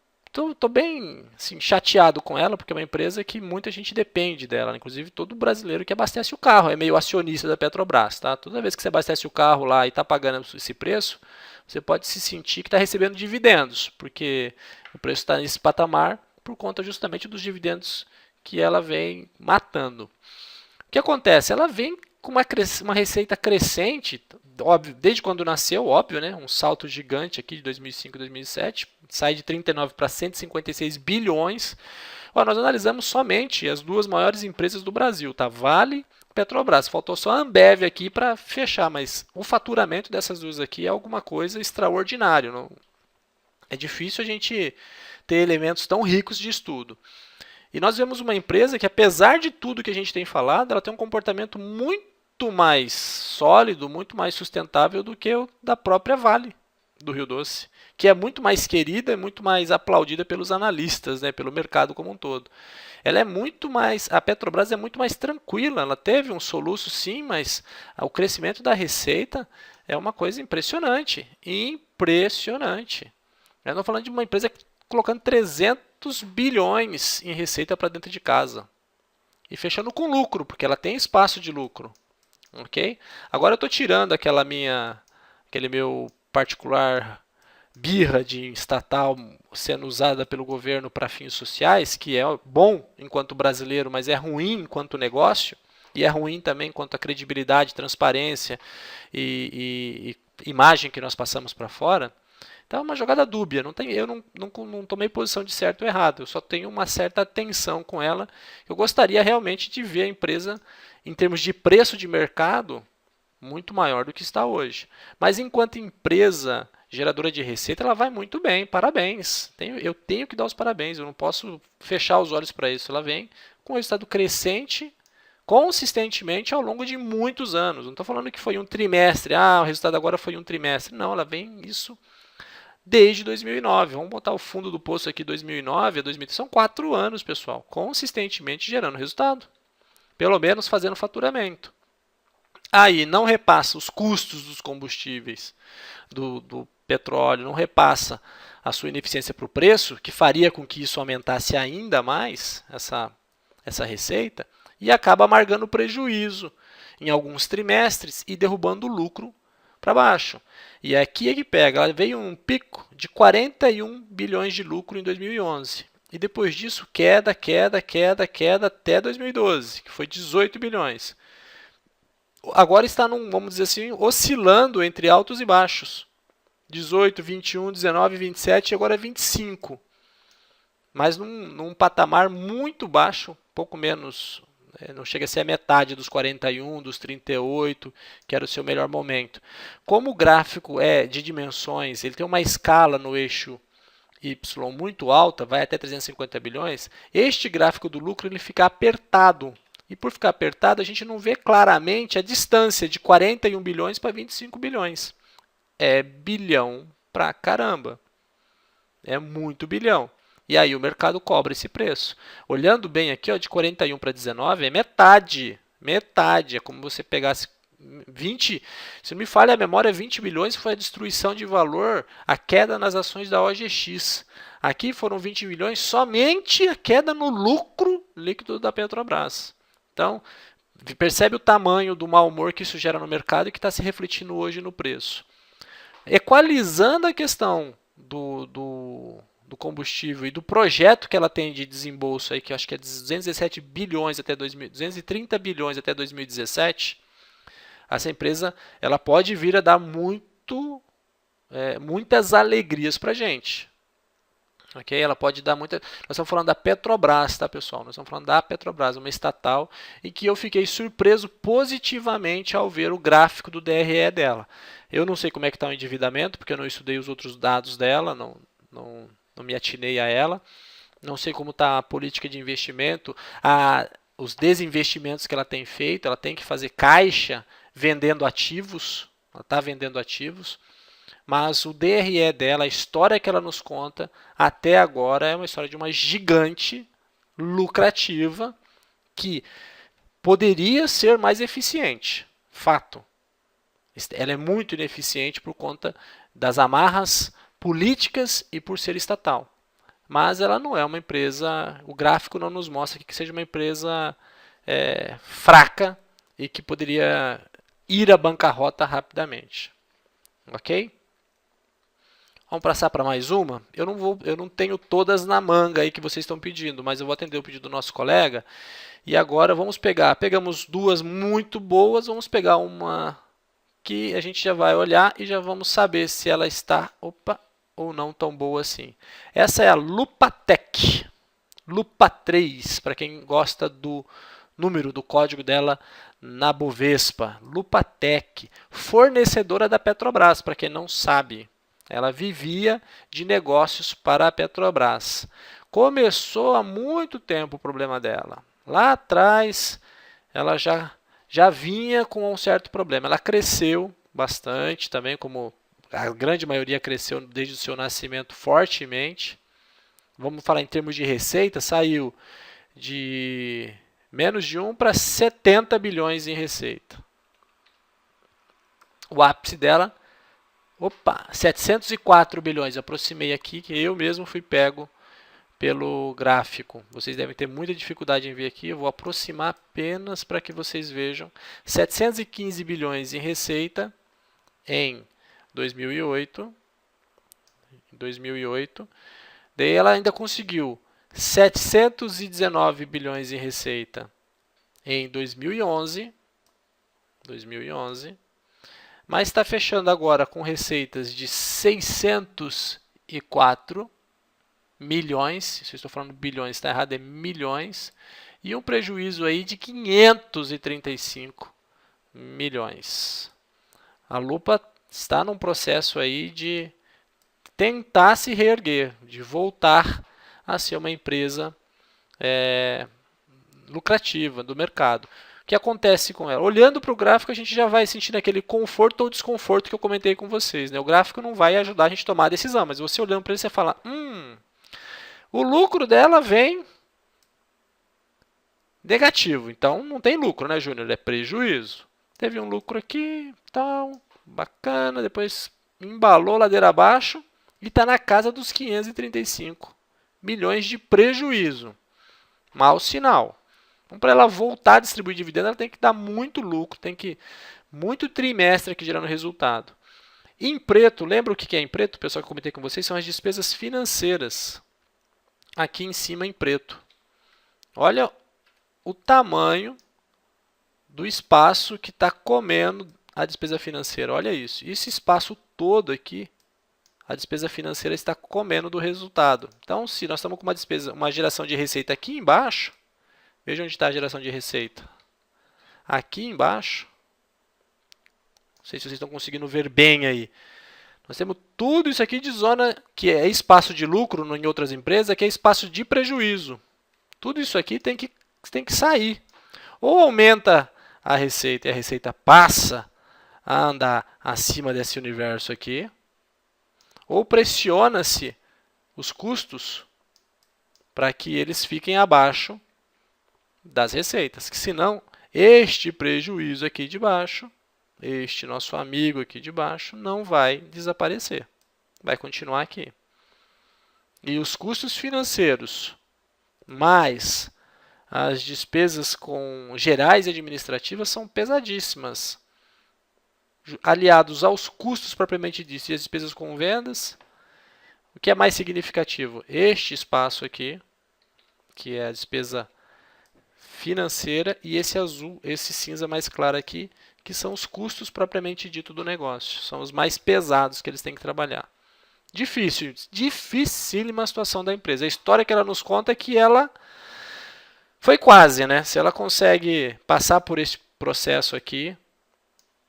tô bem assim, chateado com ela, porque é uma empresa que muita gente depende dela, inclusive todo brasileiro que abastece o carro, é meio acionista da Petrobras. Tá? Toda vez que você abastece o carro lá e está pagando esse preço, você pode se sentir que está recebendo dividendos, porque o preço está nesse patamar por conta justamente dos dividendos que ela vem matando. O que acontece? Ela vem com uma receita crescente, óbvio, desde quando nasceu, óbvio, né? Um salto gigante aqui de 2005 e 2007, sai de 39 para 156 bilhões. Ó, nós analisamos somente as duas maiores empresas do Brasil, tá? Vale e Petrobras. Faltou só a Ambev aqui para fechar, mas o faturamento dessas duas aqui é alguma coisa extraordinário. Não... É difícil a gente ter elementos tão ricos de estudo. E nós vemos uma empresa que, apesar de tudo que a gente tem falado, ela tem um comportamento muito mais sólido, muito mais sustentável do que o da própria Vale do Rio Doce, que é muito mais querida e muito mais aplaudida pelos analistas, né, pelo mercado como um todo. Ela é muito mais, a Petrobras é muito mais tranquila, ela teve um soluço sim, mas o crescimento da receita é uma coisa impressionante, impressionante. Eu estou falando de uma empresa colocando 300 bilhões em receita para dentro de casa. E fechando com lucro, porque ela tem espaço de lucro. Ok? Agora eu estou tirando aquele meu particular birra de estatal sendo usada pelo governo para fins sociais, que é bom enquanto brasileiro, mas é ruim enquanto negócio, e é ruim também quanto a credibilidade, transparência e imagem que nós passamos para fora. Então é uma jogada dúbia, eu não tomei posição de certo ou errado, eu só tenho uma certa atenção com ela. Eu gostaria realmente de ver a empresa, em termos de preço de mercado, muito maior do que está hoje. Mas enquanto empresa geradora de receita, ela vai muito bem, parabéns. Eu tenho que dar os parabéns, eu não posso fechar os olhos para isso. Ela vem com um resultado crescente, consistentemente ao longo de muitos anos. Não estou falando que foi um trimestre, o resultado agora foi um trimestre. Não, ela vem isso desde 2009. Vamos botar o fundo do poço aqui 2009 a 2013. São 4 anos, pessoal, consistentemente gerando resultado. Pelo menos fazendo faturamento. Aí não repassa os custos dos combustíveis, do petróleo, não repassa a sua ineficiência para o preço, que faria com que isso aumentasse ainda mais essa receita, e acaba amargando prejuízo em alguns trimestres e derrubando o lucro para baixo. E aqui é que pega, ela veio um pico de 41 bilhões de lucro em 2011. E depois disso, queda até 2012, que foi 18 bilhões. agora está, vamos dizer assim, oscilando entre altos e baixos. 18, 21, 19, 27 e agora 25. Mas num patamar muito baixo, pouco menos, não chega a ser a metade dos 41, dos 38, que era o seu melhor momento. Como o gráfico é de dimensões, ele tem uma escala no eixo Y muito alta, vai até 350 bilhões, este gráfico do lucro ele fica apertado. E por ficar apertado, a gente não vê claramente a distância de 41 bilhões para 25 bilhões. É bilhão pra caramba. É muito bilhão. E aí o mercado cobra esse preço. Olhando bem aqui, ó, de 41 para 19 é metade. Metade. É como você pegasse 20, se não me falha a memória, 20 bilhões foi a destruição de valor, a queda nas ações da OGX. Aqui foram 20 bilhões somente a queda no lucro líquido da Petrobras. Então, percebe o tamanho do mau humor que isso gera no mercado e que está se refletindo hoje no preço. Equalizando a questão do combustível e do projeto que ela tem de desembolso, aí, que eu acho que é 217 bilhões até 230 bilhões até 2017, essa empresa ela pode vir a dar muitas alegrias para a gente. Okay? Ela pode dar muita. Nós estamos falando da Petrobras, tá, pessoal? Nós estamos falando da Petrobras, uma estatal, e que eu fiquei surpreso positivamente ao ver o gráfico do DRE dela. Eu não sei como é que está o endividamento, porque eu não estudei os outros dados dela, não me atinei a ela. Não sei como está a política de investimento, os desinvestimentos que ela tem feito. Ela tem que fazer caixa vendendo ativos, ela está vendendo ativos. Mas o DRE dela, a história que ela nos conta até agora é uma história de uma gigante lucrativa que poderia ser mais eficiente. Fato. Ela é muito ineficiente por conta das amarras políticas e por ser estatal. Mas ela não é uma empresa, o gráfico não nos mostra que seja uma empresa fraca e que poderia ir à bancarrota rapidamente. Ok? Vamos passar para mais uma? Eu não tenho todas na manga aí que vocês estão pedindo, mas eu vou atender o pedido do nosso colega. E agora vamos pegamos duas muito boas, vamos pegar uma que a gente já vai olhar e já vamos saber se ela está, ou não tão boa assim. Essa é a Lupatec, Lupa 3, para quem gosta do número do código dela na Bovespa. Lupatec, fornecedora da Petrobras, para quem não sabe. Ela vivia de negócios para a Petrobras. Começou há muito tempo o problema dela. Lá atrás, ela já vinha com um certo problema. Ela cresceu bastante também, como a grande maioria cresceu desde o seu nascimento fortemente. Vamos falar em termos de receita, saiu de menos de 1 para 70 bilhões em receita. O ápice dela, 704 bilhões. Eu aproximei aqui, que eu mesmo fui pego pelo gráfico. Vocês devem ter muita dificuldade em ver aqui. Eu vou aproximar apenas para que vocês vejam. 715 bilhões em receita em 2008. Daí ela ainda conseguiu 719 bilhões em receita em 2011. Mas está fechando agora com receitas de 604 milhões, se eu estou falando bilhões, está errado, é milhões, e um prejuízo aí de 535 milhões. A Lupa está num processo aí de tentar se reerguer, de voltar a ser uma empresa lucrativa do mercado. O que acontece com ela? Olhando para o gráfico, a gente já vai sentindo aquele conforto ou desconforto que eu comentei com vocês. Né? O gráfico não vai ajudar a gente a tomar a decisão, mas você olhando para ele, você fala, o lucro dela vem negativo. Então, não tem lucro, né, Júnior? É prejuízo. Teve um lucro aqui, tal, bacana, depois embalou ladeira abaixo e está na casa dos 535 milhões de prejuízo. Mau sinal. Então, para ela voltar a distribuir dividendo, ela tem que dar muito lucro, tem que muito trimestre aqui gerando resultado. Em preto, lembra o que é em preto, pessoal, que eu comentei com vocês? São as despesas financeiras. Aqui em cima em preto. Olha o tamanho do espaço que está comendo a despesa financeira. Olha isso. Esse espaço todo aqui, a despesa financeira está comendo do resultado. Então, se nós estamos com uma geração de receita aqui embaixo, veja onde está a geração de receita. Aqui embaixo, não sei se vocês estão conseguindo ver bem aí. Nós temos tudo isso aqui de zona que é espaço de lucro em outras empresas, que é espaço de prejuízo. Tudo isso aqui tem que sair. Ou aumenta a receita e a receita passa a andar acima desse universo aqui, ou pressiona-se os custos para que eles fiquem abaixo das receitas, que senão este prejuízo aqui de baixo, este nosso amigo aqui de baixo, não vai desaparecer, vai continuar aqui. E os custos financeiros mais as despesas gerais e administrativas são pesadíssimas. Aliados aos custos propriamente ditos e as despesas com vendas, o que é mais significativo? Este espaço aqui, que é a despesa financeira, e esse azul, esse cinza mais claro aqui, que são os custos propriamente dito do negócio. São os mais pesados que eles têm que trabalhar. Dificílima a situação da empresa. A história que ela nos conta é que ela foi quase, né? Se ela consegue passar por esse processo aqui,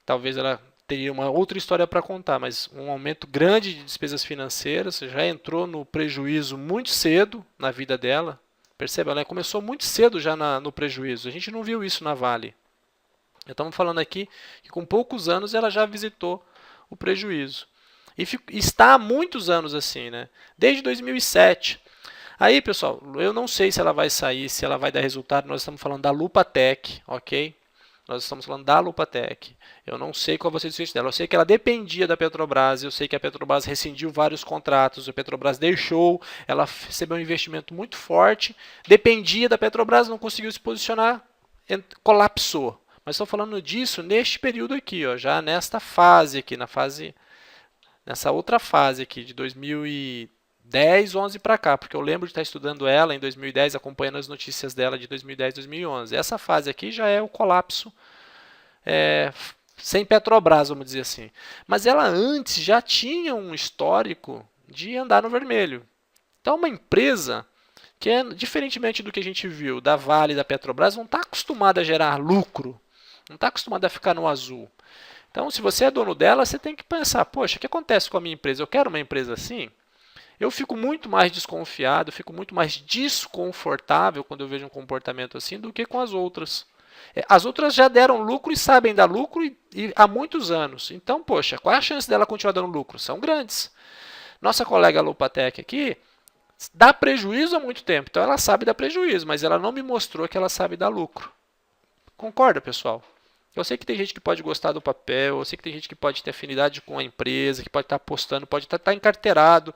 talvez ela teria uma outra história para contar, mas um aumento grande de despesas financeiras, já entrou no prejuízo muito cedo na vida dela. Perceba, ela começou muito cedo já no prejuízo. A gente não viu isso na Vale. Estamos falando aqui que com poucos anos ela já visitou o prejuízo. E está há muitos anos assim, né? Desde 2007. Aí, pessoal, eu não sei se ela vai sair, se ela vai dar resultado. Nós estamos falando da Lupatec, ok? Nós estamos falando da Lupatec. Eu não sei qual vai ser o desfecho dela. Eu sei que ela dependia da Petrobras. Eu sei que a Petrobras rescindiu vários contratos. A Petrobras deixou. Ela recebeu um investimento muito forte. Dependia da Petrobras, não conseguiu se posicionar, colapsou. Mas estou falando disso neste período aqui, ó, já nesta fase aqui, nessa outra fase aqui, de 2010, 11 para cá, porque eu lembro de estar estudando ela em 2010, acompanhando as notícias dela de 2010, 2011. Essa fase aqui já é o colapso sem Petrobras, vamos dizer assim. Mas ela antes já tinha um histórico de andar no vermelho. Então, uma empresa que, diferentemente do que a gente viu da Vale e da Petrobras, não está acostumada a gerar lucro, não está acostumada a ficar no azul. Então, se você é dono dela, você tem que pensar, poxa, o que acontece com a minha empresa? Eu quero uma empresa assim? Eu fico muito mais desconfiado, fico muito mais desconfortável quando eu vejo um comportamento assim do que com as outras. As outras já deram lucro e sabem dar lucro e há muitos anos. Então, poxa, qual é a chance dela continuar dando lucro? São grandes. Nossa colega Lupatec aqui dá prejuízo há muito tempo, então ela sabe dar prejuízo, mas ela não me mostrou que ela sabe dar lucro. Concorda, pessoal? Eu sei que tem gente que pode gostar do papel, eu sei que tem gente que pode ter afinidade com a empresa, que pode estar apostando, pode estar encarteirado.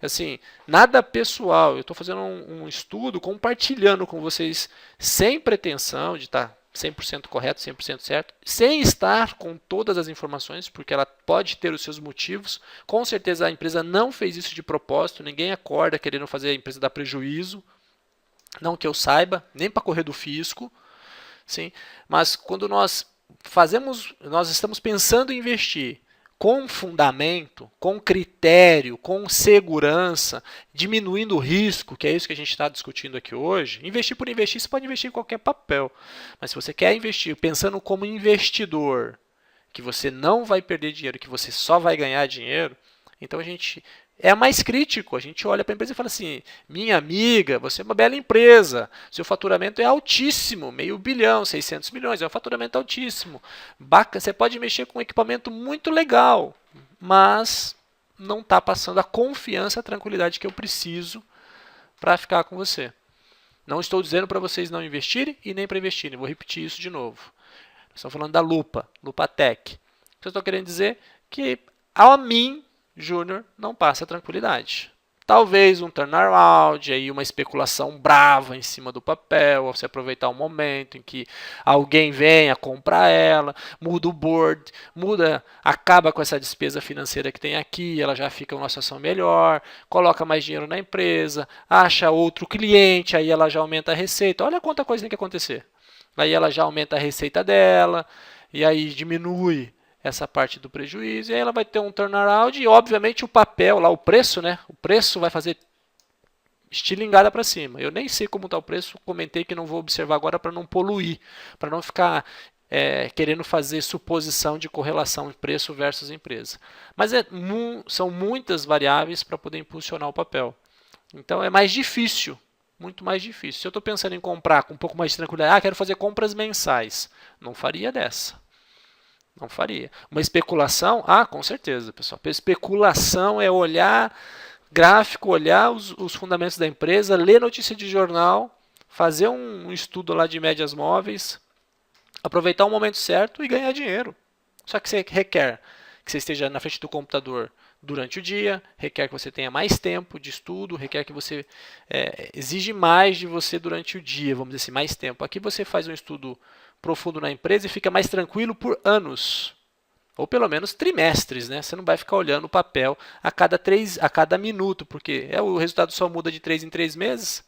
Assim, nada pessoal. Eu estou fazendo um estudo, compartilhando com vocês, sem pretensão de estar 100% correto, 100% certo, sem estar com todas as informações, porque ela pode ter os seus motivos. Com certeza a empresa não fez isso de propósito, ninguém acorda querendo fazer a empresa dar prejuízo, não que eu saiba, nem para correr do fisco. Sim, mas quando nós estamos pensando em investir com fundamento, com critério, com segurança, diminuindo o risco, que é isso que a gente está discutindo aqui hoje. Investir por investir, você pode investir em qualquer papel. Mas se você quer investir pensando como investidor, que você não vai perder dinheiro, que você só vai ganhar dinheiro, então a gente é mais crítico. A gente olha para a empresa e fala assim, minha amiga, você é uma bela empresa, seu faturamento é altíssimo, 500 milhões, 600 milhões, é um faturamento altíssimo. Você pode mexer com um equipamento muito legal, mas não está passando a confiança, a tranquilidade que eu preciso para ficar com você. Não estou dizendo para vocês não investirem e nem para investirem, vou repetir isso de novo. Estamos falando da Lupatec. Eu estou querendo dizer que a mim, Júnior, não passa tranquilidade. Talvez um turnaround, aí uma especulação brava em cima do papel, você aproveitar um momento em que alguém venha comprar ela, muda o board, acaba com essa despesa financeira que tem aqui, ela já fica numa situação melhor, coloca mais dinheiro na empresa, acha outro cliente, aí ela já aumenta a receita. Olha quanta coisa tem que acontecer. Aí ela já aumenta a receita dela, e aí diminui essa parte do prejuízo, e aí ela vai ter um turnaround, e obviamente o papel lá, o preço, né? O preço vai fazer estilingada para cima. Eu nem sei como está o preço, comentei que não vou observar agora para não poluir, para não ficar querendo fazer suposição de correlação de preço versus empresa. Mas são muitas variáveis para poder impulsionar o papel. Então é mais difícil, muito mais difícil. Se eu estou pensando em comprar com um pouco mais de tranquilidade, quero fazer compras mensais, não faria dessa. Não faria. Uma especulação? Com certeza, pessoal. Especulação é olhar gráfico, olhar os fundamentos da empresa, ler notícia de jornal, fazer um estudo lá de médias móveis, aproveitar o momento certo e ganhar dinheiro. Só que você requer que você esteja na frente do computador durante o dia, requer que você tenha mais tempo de estudo, requer que você exige mais de você durante o dia, vamos dizer assim, mais tempo. Aqui você faz um estudo profundo na empresa e fica mais tranquilo por anos. Ou pelo menos trimestres, né? Você não vai ficar olhando o papel a cada minuto, porque o resultado só muda de 3 em 3 meses.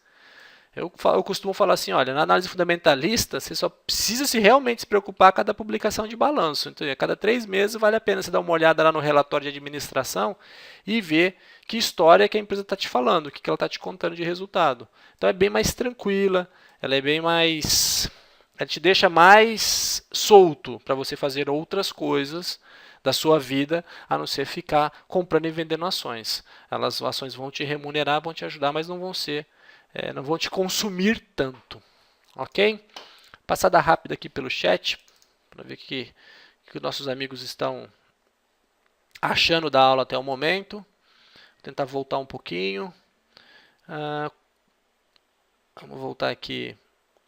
Eu costumo falar assim, olha, na análise fundamentalista, você só precisa realmente se preocupar a cada publicação de balanço. Então, a cada 3 meses vale a pena você dar uma olhada lá no relatório de administração e ver que história que a empresa está te falando, o que ela está te contando de resultado. Então é bem mais tranquila, ela é bem mais... ela te deixa mais solto para você fazer outras coisas da sua vida, a não ser ficar comprando e vendendo ações. As ações vão te remunerar, vão te ajudar, mas não vão não vão te consumir tanto. Ok? Passada rápida aqui pelo chat, para ver o que os nossos amigos estão achando da aula até o momento. Vou tentar voltar um pouquinho. Vamos voltar aqui.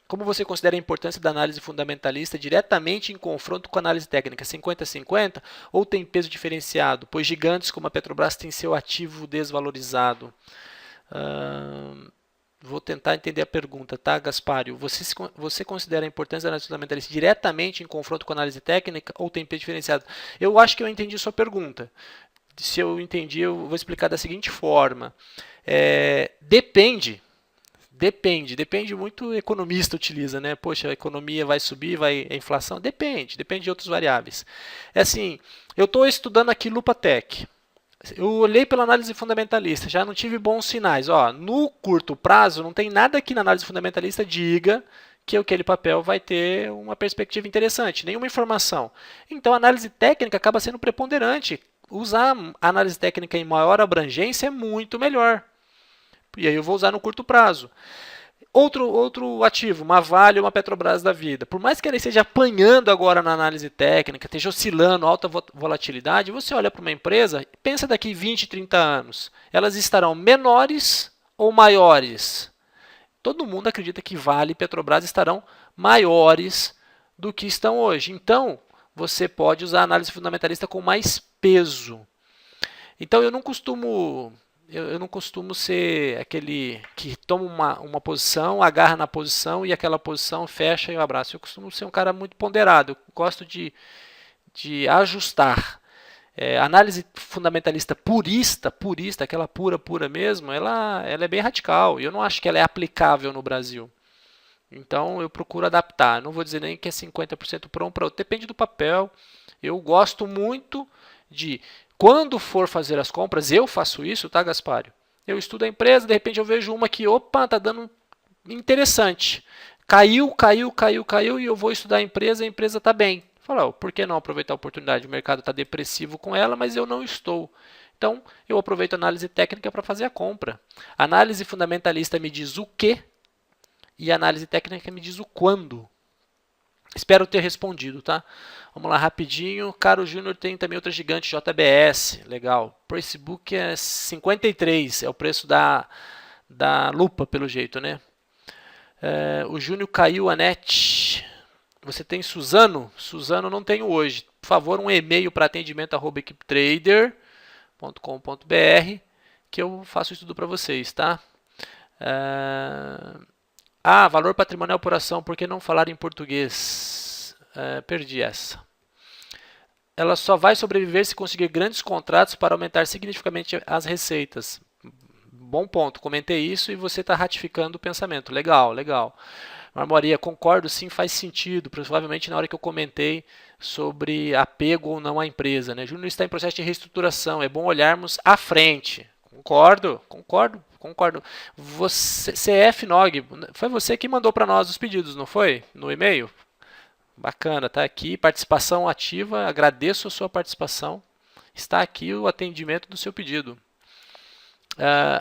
Como você considera a importância da análise fundamentalista diretamente em confronto com a análise técnica? 50-50 ou tem peso diferenciado? Pois gigantes como a Petrobras têm seu ativo desvalorizado. Vou tentar entender a pergunta, tá, Gaspário? Você considera a importância da análise fundamentalista diretamente em confronto com a análise técnica ou tem peso diferenciado? Eu acho que eu entendi sua pergunta. Se eu entendi, eu vou explicar da seguinte forma. Depende muito o economista utiliza, né? Poxa, a economia vai subir, a inflação? Depende de outras variáveis. É assim, eu estou estudando aqui Lupatec. Eu olhei pela análise fundamentalista, já não tive bons sinais. No curto prazo, não tem nada aqui na análise fundamentalista diga que aquele papel vai ter uma perspectiva interessante, nenhuma informação. Então, a análise técnica acaba sendo preponderante. Usar a análise técnica em maior abrangência é muito melhor. E aí eu vou usar no curto prazo. Outro ativo, uma Vale ou uma Petrobras da vida. Por mais que ele esteja apanhando agora na análise técnica, esteja oscilando, alta volatilidade, você olha para uma empresa e pensa daqui 20, 30 anos. Elas estarão menores ou maiores? Todo mundo acredita que Vale e Petrobras estarão maiores do que estão hoje. Então, você pode usar a análise fundamentalista com mais peso. Então, eu não costumo ser aquele que toma uma posição, agarra na posição e aquela posição fecha e eu abraço. Eu costumo ser um cara muito ponderado. Eu gosto de ajustar. Análise fundamentalista purista, aquela pura mesmo, ela é bem radical. E eu não acho que ela é aplicável no Brasil. Então eu procuro adaptar. Não vou dizer nem que é 50% para um para outro. Depende do papel. Eu gosto muito de... Quando for fazer as compras, eu faço isso, tá, Gaspário? Eu estudo a empresa, de repente eu vejo uma que, opa, tá dando interessante. Caiu e eu vou estudar a empresa está bem. Fala, por que não aproveitar a oportunidade? O mercado está depressivo com ela, mas eu não estou. Então, eu aproveito a análise técnica para fazer a compra. A análise fundamentalista me diz o que e a análise técnica me diz o quando. Espero ter respondido, tá? Vamos lá, rapidinho. Caro Júnior tem também outra gigante, JBS. Legal. Price book é 53. É o preço da lupa, pelo jeito, né? O Júnior caiu a net. Você tem Suzano? Suzano não tenho hoje. Por favor, um e-mail para atendimento@equipetrader.com.br que eu faço isso tudo para vocês, tá? Valor patrimonial por ação, por que não falar em português? Perdi essa. Ela só vai sobreviver se conseguir grandes contratos para aumentar significativamente as receitas. Bom ponto, comentei isso e você está ratificando o pensamento. Legal. Marmoria, concordo sim, faz sentido, provavelmente na hora que eu comentei sobre apego ou não à empresa, né? Júnior está em processo de reestruturação, é bom olharmos à frente. Concordo, concordo, concordo. Você, CF Nog, foi você que mandou para nós os pedidos, não foi? No e-mail? Bacana, tá aqui, participação ativa, agradeço a sua participação. Está aqui o atendimento do seu pedido.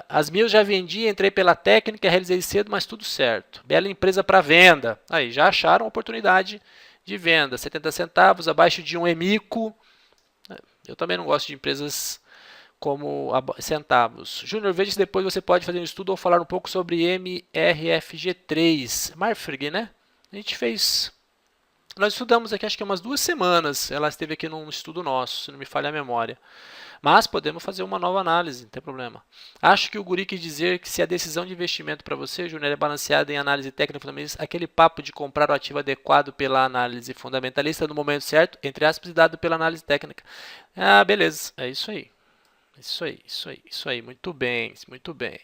As minhas já vendi, entrei pela técnica, realizei cedo, mas tudo certo. Bela empresa para venda. Aí, já acharam oportunidade de venda. 70 centavos, abaixo de um emico. Eu também não gosto de empresas como centavos. Júnior, veja se depois você pode fazer um estudo ou falar um pouco sobre MRFG3. Marfrig, né? A gente fez... Nós estudamos aqui acho que umas 2 semanas. Ela esteve aqui num estudo nosso, se não me falha a memória. Mas podemos fazer uma nova análise, não tem problema. Acho que o guri quis dizer que se a decisão de investimento para você, Júnior, é balanceada em análise técnica fundamentalista, aquele papo de comprar o ativo adequado pela análise fundamentalista no momento certo, entre aspas, e dado pela análise técnica. Ah, beleza, é isso aí. Isso aí. Muito bem, muito bem.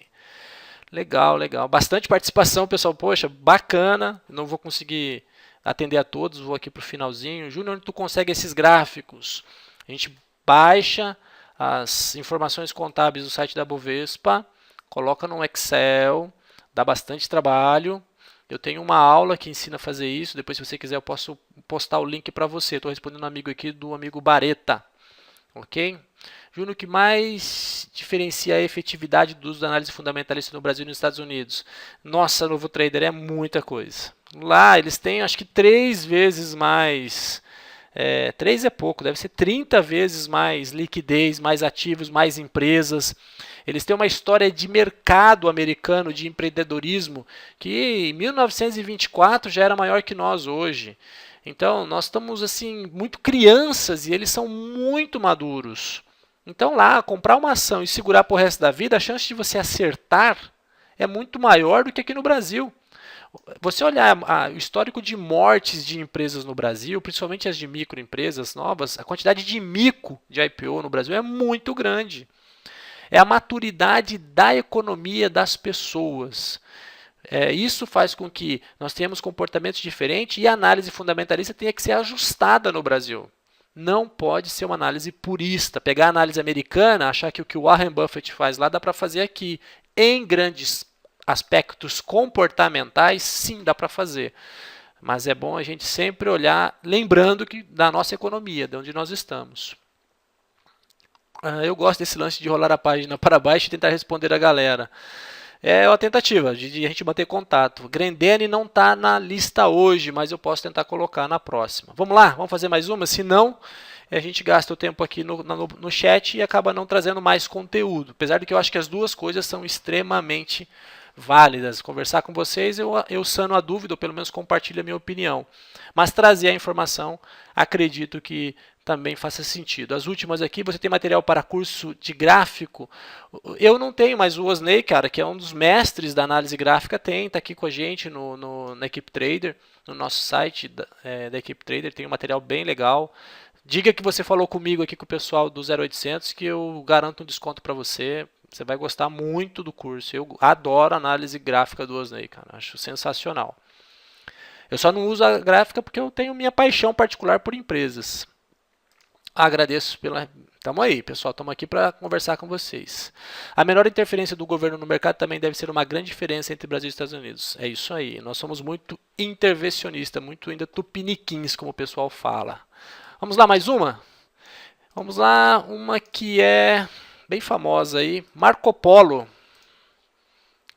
Legal, legal. Bastante participação, pessoal. Poxa, bacana. Não vou conseguir atender a todos, vou aqui para o finalzinho. Júnior, onde tu consegue esses gráficos? A gente baixa as informações contábeis do site da Bovespa, coloca no Excel, dá bastante trabalho. Eu tenho uma aula que ensina a fazer isso. Depois, se você quiser, eu posso postar o link para você. Estou respondendo um amigo aqui do amigo Bareta. Ok? Júnior, o que mais diferencia a efetividade do uso da análise fundamentalista no Brasil e nos Estados Unidos? Nossa, Novo Trader, é muita coisa. Lá eles têm acho que 3 vezes mais, 3 é pouco, deve ser 30 vezes mais liquidez, mais ativos, mais empresas. Eles têm uma história de mercado americano, de empreendedorismo, que em 1924 já era maior que nós hoje. Então, nós estamos assim muito crianças e eles são muito maduros. Então, lá, comprar uma ação e segurar para o resto da vida, a chance de você acertar é muito maior do que aqui no Brasil. Você olhar o histórico de mortes de empresas no Brasil, principalmente as de microempresas novas, a quantidade de mico de IPO no Brasil é muito grande. É a maturidade da economia das pessoas. Isso faz com que nós tenhamos comportamentos diferentes e a análise fundamentalista tenha que ser ajustada no Brasil. Não pode ser uma análise purista. Pegar a análise americana, achar que o que o Warren Buffett faz lá dá para fazer aqui. Em grandes aspectos comportamentais, sim, dá para fazer. Mas é bom a gente sempre olhar, lembrando que da nossa economia, de onde nós estamos. Eu gosto desse lance de rolar a página para baixo e tentar responder a galera. É uma tentativa de a gente manter contato. Grendene não está na lista hoje, mas eu posso tentar colocar na próxima. Vamos lá? Vamos fazer mais uma? Se não, a gente gasta o tempo aqui no chat e acaba não trazendo mais conteúdo. Apesar de que eu acho que as duas coisas são extremamente válidas. Conversar com vocês, eu sano a dúvida, ou pelo menos compartilho a minha opinião. Mas trazer a informação, acredito que também faça sentido. As últimas aqui, você tem material para curso de gráfico? Eu não tenho, mas o Osney, cara, que é um dos mestres da análise gráfica, está aqui com a gente na Equipe Trader, no nosso site da Equipe Trader, tem um material bem legal. Diga que você falou comigo aqui com o pessoal do 0800 que eu garanto um desconto para você. Você vai gostar muito do curso. Eu adoro a análise gráfica do Osney, cara. Acho sensacional. Eu só não uso a gráfica porque eu tenho minha paixão particular por empresas. Agradeço pela... Tamo aí, pessoal. Estamos aqui para conversar com vocês. A menor interferência do governo no mercado também deve ser uma grande diferença entre Brasil e Estados Unidos. É isso aí. Nós somos muito intervencionistas, muito ainda tupiniquins, como o pessoal fala. Vamos lá, mais uma? Vamos lá, uma que é bem famosa aí. Marco Polo.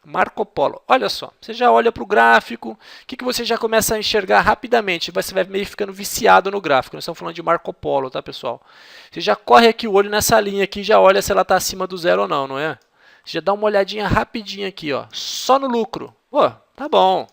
Marco Polo. Olha só, você já olha para o gráfico, o que você já começa a enxergar rapidamente? Você vai meio ficando viciado no gráfico. Nós estamos falando de Marco Polo, tá, pessoal? Você já corre aqui o olho nessa linha aqui, já olha se ela está acima do zero ou não, não é? Você já dá uma olhadinha rapidinha aqui, ó, só no lucro. Pô, tá bom.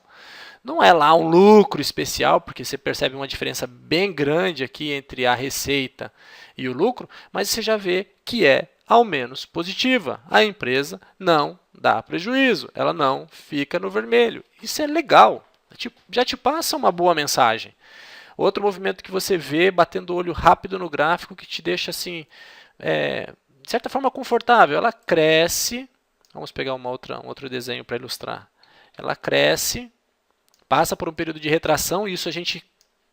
Não é lá um lucro especial, porque você percebe uma diferença bem grande aqui entre a receita e o lucro, mas você já vê que é ao menos positiva. A empresa não dá prejuízo, ela não fica no vermelho. Isso é legal, já te passa uma boa mensagem. Outro movimento que você vê batendo o olho rápido no gráfico que te deixa assim, de certa forma confortável. Ela cresce, vamos pegar um outro desenho para ilustrar. Ela cresce, passa por um período de retração, e isso a gente...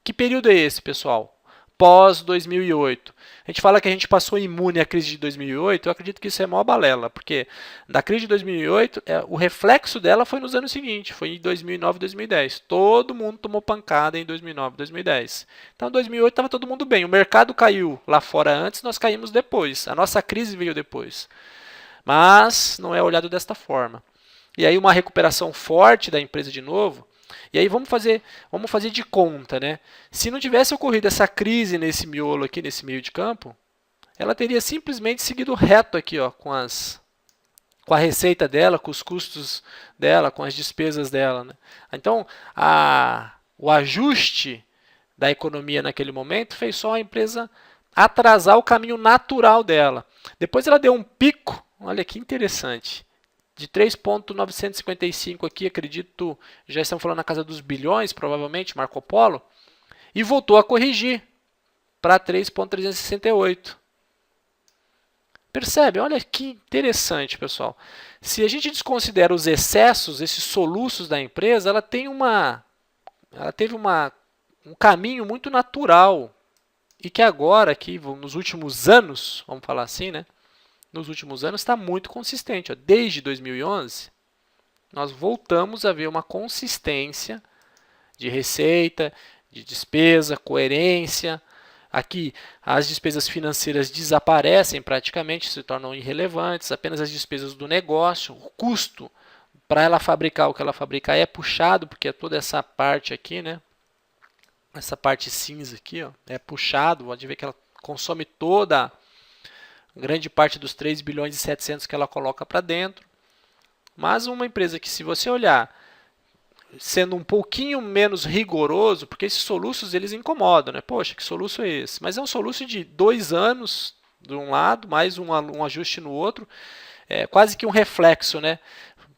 Que período é esse, pessoal? Pós 2008. A gente fala que a gente passou imune à crise de 2008, eu acredito que isso é maior balela, porque da crise de 2008, o reflexo dela foi nos anos seguintes, foi em 2009 e 2010. Todo mundo tomou pancada em 2009 e 2010. Então, em 2008 estava todo mundo bem. O mercado caiu lá fora antes, nós caímos depois. A nossa crise veio depois. Mas não é olhado desta forma. E aí uma recuperação forte da empresa de novo. E aí vamos fazer de conta, né? Se não tivesse ocorrido essa crise nesse miolo aqui, nesse meio de campo, ela teria simplesmente seguido reto aqui, ó, com a receita dela, com os custos dela, com as despesas dela, né? Então, o ajuste da economia naquele momento fez só a empresa atrasar o caminho natural dela. Depois ela deu um pico, olha que interessante, de 3,955 aqui, acredito, já estamos falando na casa dos bilhões, provavelmente, Marco Polo, e voltou a corrigir para 3,368. Percebe? Olha que interessante, pessoal. Se a gente desconsidera os excessos, esses soluços da empresa, ela teve um caminho muito natural e que agora, aqui, nos últimos anos, vamos falar assim, né? Nos últimos anos está muito consistente. Ó. Desde 2011, nós voltamos a ver uma consistência de receita, de despesa, coerência. Aqui, as despesas financeiras desaparecem praticamente, se tornam irrelevantes, apenas as despesas do negócio, o custo para ela fabricar o que ela fabrica é puxado, porque é toda essa parte aqui, né? Essa parte cinza aqui, ó, é puxado, pode ver que ela consome toda grande parte dos 3 bilhões e 700 que ela coloca para dentro. Mas uma empresa que, se você olhar, sendo um pouquinho menos rigoroso, porque esses soluços eles incomodam, né? Poxa, que soluço é esse? Mas é um soluço de 2 anos de um lado, mais um ajuste no outro, quase que um reflexo, né?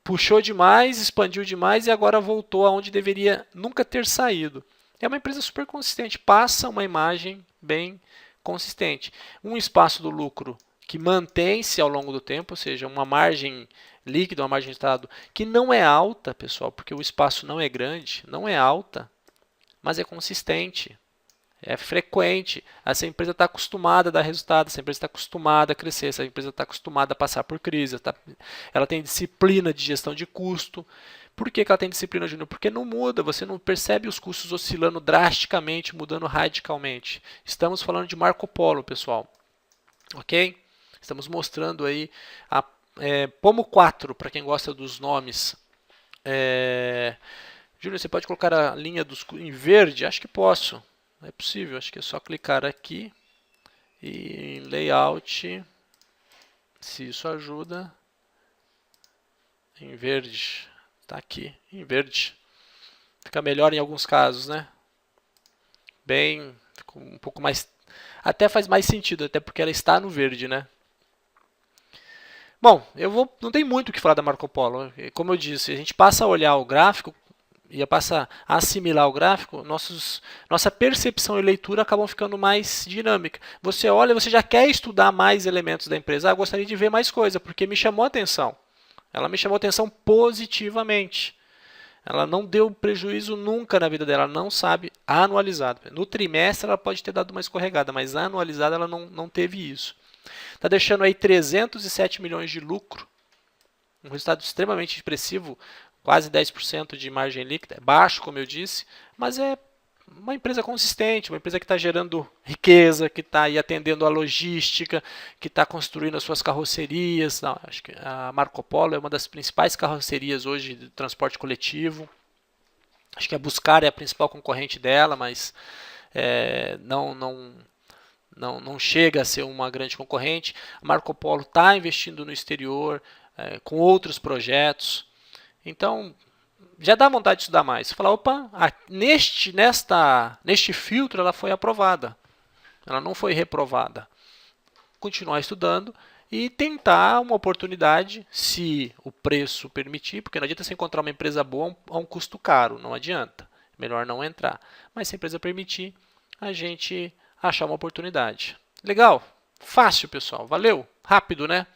Puxou demais, expandiu demais e agora voltou aonde deveria nunca ter saído. É uma empresa super consistente, passa uma imagem bem consistente. Um espaço do lucro que mantém-se ao longo do tempo, ou seja, uma margem líquida, uma margem de resultado que não é alta, pessoal, porque o espaço não é grande, não é alta, mas é consistente, é frequente. Essa empresa está acostumada a dar resultado, essa empresa está acostumada a crescer, essa empresa está acostumada a passar por crise, ela tem disciplina de gestão de custo. Por que ela tem disciplina, Júnior? Porque não muda, você não percebe os custos oscilando drasticamente, mudando radicalmente. Estamos falando de Marco Polo, pessoal. Ok? Estamos mostrando aí a Pomo 4, para quem gosta dos nomes. Júnior, você pode colocar a linha em verde? Acho que posso. É possível, acho que é só clicar aqui e em Layout, se isso ajuda, em verde. Está aqui, em verde. Fica melhor em alguns casos, né? Fica um pouco mais... Até faz mais sentido, até porque ela está no verde, né? Bom, não tem muito o que falar da Marco Polo. Como eu disse, a gente passa a olhar o gráfico e passa a assimilar o gráfico, nossa percepção e leitura acabam ficando mais dinâmica. Você olha, você já quer estudar mais elementos da empresa. Ah, gostaria de ver mais coisa, porque me chamou a atenção. Ela me chamou a atenção positivamente. Ela não deu prejuízo nunca na vida dela, ela não sabe anualizado. No trimestre ela pode ter dado uma escorregada, mas anualizada ela não teve isso. Está deixando aí 307 milhões de lucro, um resultado extremamente expressivo, quase 10% de margem líquida, baixo, como eu disse, mas é uma empresa consistente, uma empresa que está gerando riqueza, que está aí atendendo a logística, que está construindo as suas carrocerias. Não, acho que a Marco Polo é uma das principais carrocerias hoje de transporte coletivo. Acho que a Buscar é a principal concorrente dela, mas não chega a ser uma grande concorrente. A Marco Polo está investindo no exterior, com outros projetos. Então, já dá vontade de estudar mais. Você fala, opa, neste filtro ela foi aprovada. Ela não foi reprovada. Continuar estudando e tentar uma oportunidade, se o preço permitir, porque não adianta você encontrar uma empresa boa a um custo caro, não adianta. Melhor não entrar. Mas se a empresa permitir, a gente achar uma oportunidade. Legal? Fácil, pessoal. Valeu? Rápido, né?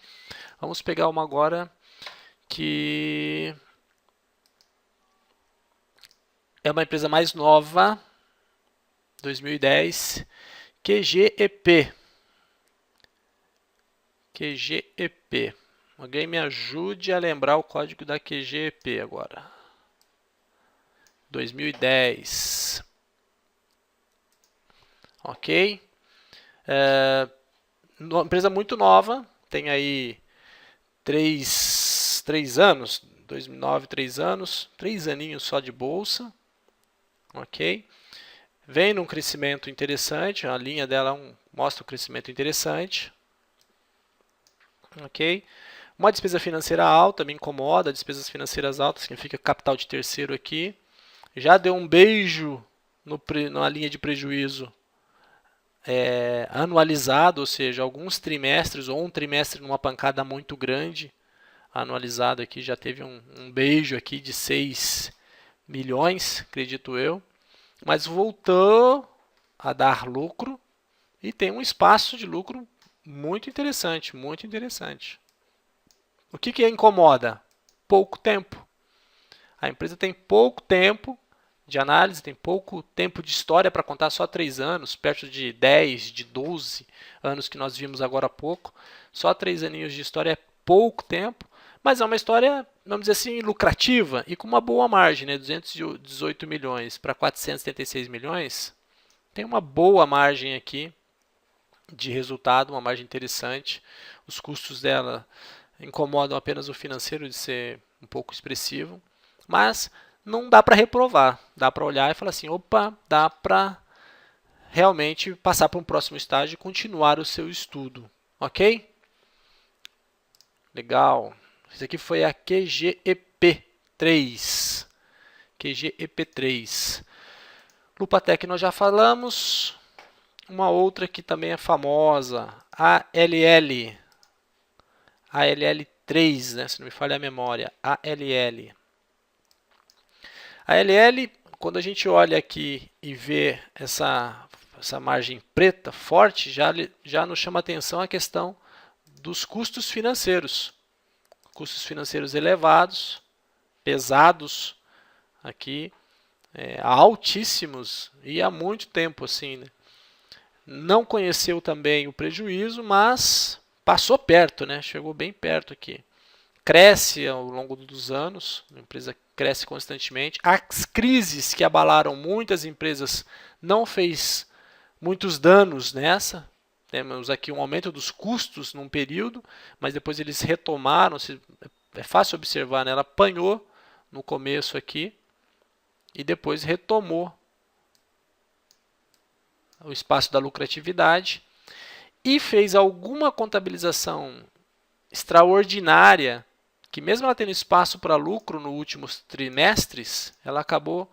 Vamos pegar uma agora que É uma empresa mais nova, 2010, QGEP. QGEP. Alguém me ajude a lembrar o código da QGEP agora. 2010. Ok. Uma empresa muito nova, tem aí 3 anos, 2009, 3 anos, 3 aninhos só de bolsa. Ok. Vem num crescimento interessante, a linha dela mostra um crescimento interessante. Ok. Uma despesa financeira alta, me incomoda, despesas financeiras altas, significa capital de terceiro aqui. Já deu um beijo na linha de prejuízo anualizado, ou seja, alguns trimestres ou um trimestre numa pancada muito grande. Anualizado aqui já teve um beijo aqui de 6 milhões, acredito eu. Mas voltou a dar lucro e tem um espaço de lucro muito interessante, muito interessante. O que incomoda? Pouco tempo. A empresa tem pouco tempo de análise, tem pouco tempo de história para contar, só 3 anos, perto de 10, de 12 anos que nós vimos agora há pouco. Só 3 aninhos de história é pouco tempo, mas é uma história, vamos dizer assim, lucrativa e com uma boa margem, né? 218 milhões para 476 milhões, tem uma boa margem aqui de resultado, uma margem interessante. Os custos dela incomodam apenas o financeiro de ser um pouco expressivo, mas não dá para reprovar, dá para olhar e falar assim, opa, dá para realmente passar para um próximo estágio e continuar o seu estudo, ok? Legal. Esse aqui foi a QGEP3. QGEP3. Lupatec nós já falamos. Uma outra que também é famosa, ALL. ALL3, né, se não me falha a memória. ALL. A ALL, quando a gente olha aqui e vê essa margem preta forte, já nos chama a atenção a questão dos custos financeiros. Custos financeiros elevados, pesados aqui, altíssimos e há muito tempo assim, né? Não conheceu também o prejuízo, mas passou perto, né? Chegou bem perto aqui. Cresce ao longo dos anos, a empresa cresce constantemente. As crises que abalaram muitas empresas não fez muitos danos nessa. Temos aqui um aumento dos custos num período, mas depois eles retomaram. É fácil observar, né? Ela apanhou no começo aqui e depois retomou o espaço da lucratividade e fez alguma contabilização extraordinária que mesmo ela tendo espaço para lucro nos últimos trimestres, ela acabou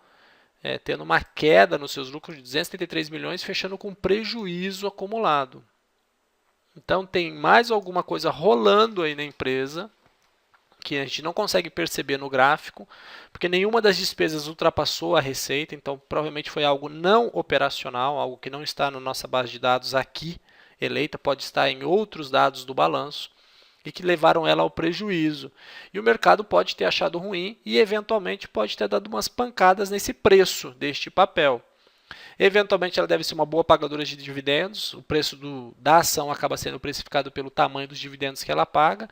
tendo uma queda nos seus lucros de 273 milhões, fechando com prejuízo acumulado. Então tem mais alguma coisa rolando aí na empresa que a gente não consegue perceber no gráfico, porque nenhuma das despesas ultrapassou a receita, então provavelmente foi algo não operacional, algo que não está na nossa base de dados aqui eleita, pode estar em outros dados do balanço, e que levaram ela ao prejuízo. E o mercado pode ter achado ruim e eventualmente pode ter dado umas pancadas nesse preço deste papel. Eventualmente ela deve ser uma boa pagadora de dividendos, o preço da ação acaba sendo precificado pelo tamanho dos dividendos que ela paga,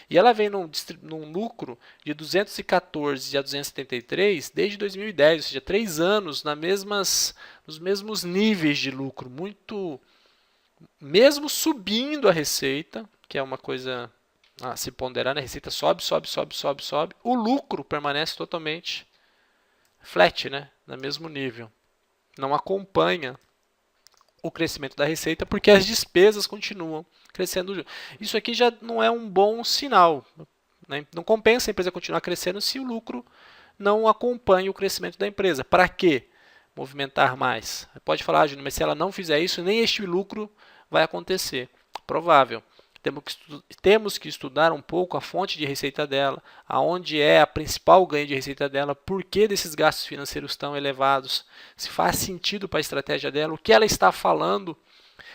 e ela vem num lucro de 214 a 273 desde 2010, ou seja, 3 anos nos mesmos níveis de lucro, mesmo subindo a receita, que é uma coisa a se ponderar, né? A receita sobe, o lucro permanece totalmente flat, né? No mesmo nível. Não acompanha o crescimento da receita porque as despesas continuam crescendo. Isso aqui já não é um bom sinal, né? Não compensa a empresa continuar crescendo se o lucro não acompanha o crescimento da empresa. Para quê? Movimentar mais. Pode falar, Júnior, mas se ela não fizer isso, nem este lucro vai acontecer. Provável. Temos que estudar um pouco a fonte de receita dela, aonde é a principal ganho de receita dela, por que desses gastos financeiros tão elevados, se faz sentido para a estratégia dela, o que ela está falando,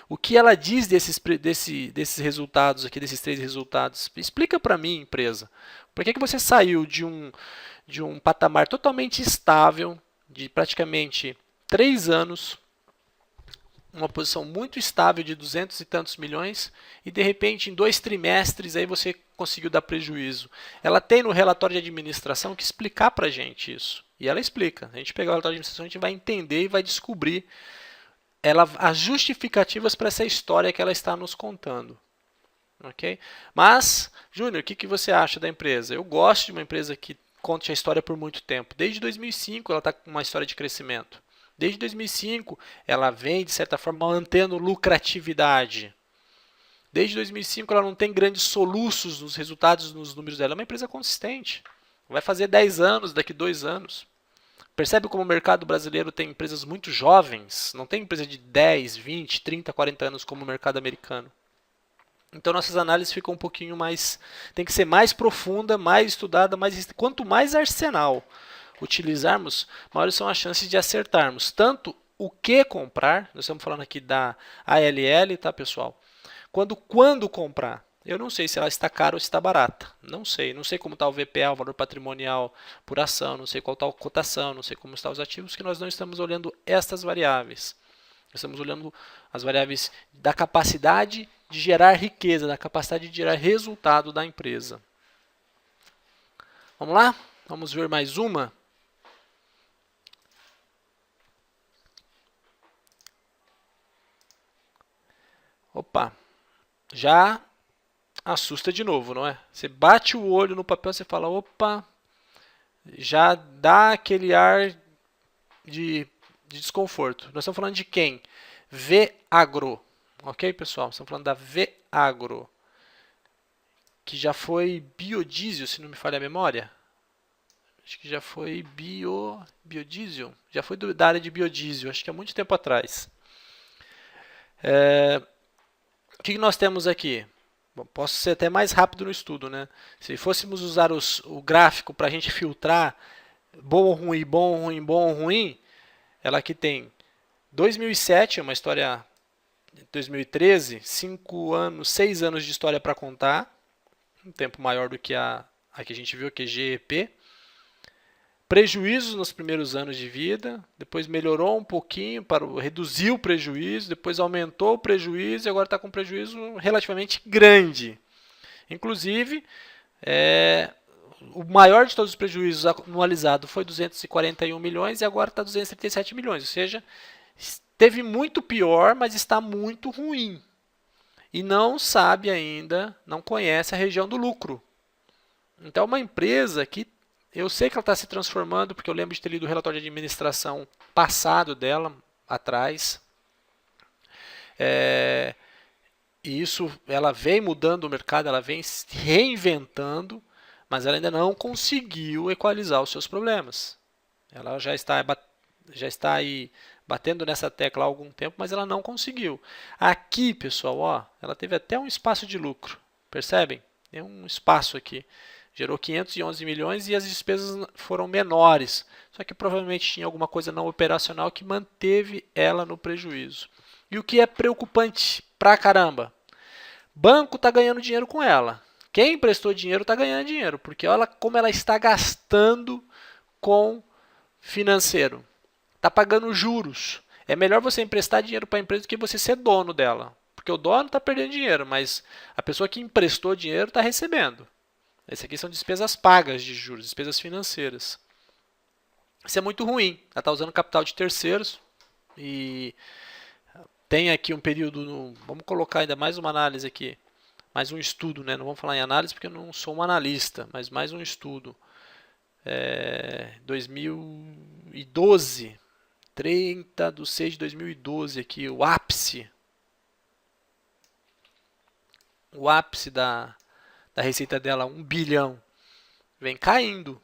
o que ela diz desses resultados aqui, desses 3 resultados. Explica para mim, empresa, por que você saiu de um patamar totalmente estável, de praticamente 3 anos, uma posição muito estável de 200 e tantos milhões, e de repente em 2 trimestres aí você conseguiu dar prejuízo. Ela tem no relatório de administração que explicar para a gente isso. E ela explica. A gente pegar o relatório de administração, a gente vai entender e vai descobrir as justificativas para essa história que ela está nos contando. Ok? Mas, Júnior, o que você acha da empresa? Eu gosto de uma empresa que conte a história por muito tempo. Desde 2005 ela está com uma história de crescimento. Desde 2005 ela vem, de certa forma, mantendo lucratividade. Desde 2005 ela não tem grandes soluços nos resultados, nos números dela. É uma empresa consistente. Vai fazer 10 anos daqui 2 anos. Percebe como o mercado brasileiro tem empresas muito jovens? Não tem empresa de 10, 20, 30, 40 anos como o mercado americano. Então nossas análises ficam um pouquinho mais, tem que ser mais profunda, mais estudada, quanto mais arsenal utilizarmos, maiores são as chances de acertarmos tanto o que comprar, nós estamos falando aqui da ALL, tá pessoal? Quando comprar, eu não sei se ela está cara ou se está barata, não sei como está o VPA, o valor patrimonial por ação, não sei qual está a cotação, não sei como estão os ativos, que nós não estamos olhando estas variáveis. Estamos olhando as variáveis da capacidade de gerar riqueza, da capacidade de gerar resultado da empresa. Vamos lá? Vamos ver mais uma. Opa, já assusta de novo, não é? Você bate o olho no papel, você fala, opa, já dá aquele ar de desconforto. Nós estamos falando de quem? Veagro. Ok, pessoal? Estamos falando da Veagro, que já foi biodiesel, se não me falha a memória. Acho que já foi biodiesel. Já foi da área de biodiesel, acho que há muito tempo atrás. O que nós temos aqui? Bom, posso ser até mais rápido no estudo, né? Se fôssemos usar o gráfico para a gente filtrar bom ou ruim, bom ou ruim, bom ou ruim, ela aqui tem 2007, uma história de 2013, 5 anos, 6 anos de história para contar, um tempo maior do que a que a gente viu, que é GEP. Prejuízos nos primeiros anos de vida, depois melhorou um pouquinho, reduziu o prejuízo, depois aumentou o prejuízo e agora está com um prejuízo relativamente grande. Inclusive, o maior de todos os prejuízos anualizado foi 241 milhões e agora está 237 milhões, ou seja, teve muito pior, mas está muito ruim. E não sabe ainda, não conhece a região do lucro. Então, uma empresa que eu sei que ela está se transformando, porque eu lembro de ter lido o relatório de administração passado dela, atrás. E isso, ela vem mudando o mercado, ela vem se reinventando, mas ela ainda não conseguiu equalizar os seus problemas. Ela já está aí batendo nessa tecla há algum tempo, mas ela não conseguiu. Aqui, pessoal, ó, ela teve até um espaço de lucro, percebem? Tem um espaço aqui. Gerou 511 milhões e as despesas foram menores. Só que provavelmente tinha alguma coisa não operacional que manteve ela no prejuízo. E o que é preocupante pra caramba? Banco está ganhando dinheiro com ela. Quem emprestou dinheiro está ganhando dinheiro, porque olha como ela está gastando com financeiro. Está pagando juros. É melhor você emprestar dinheiro para a empresa do que você ser dono dela. Porque o dono está perdendo dinheiro, mas a pessoa que emprestou dinheiro está recebendo. Esse aqui são despesas pagas de juros, despesas financeiras. Isso é muito ruim. Ela está usando capital de terceiros e tem aqui um período, vamos colocar ainda mais uma análise aqui, mais um estudo, né? Não vamos falar em análise porque eu não sou um analista, mas mais um estudo. 2012, 30 de 6 de 2012 aqui, o ápice da receita dela, 1 bilhão, vem caindo.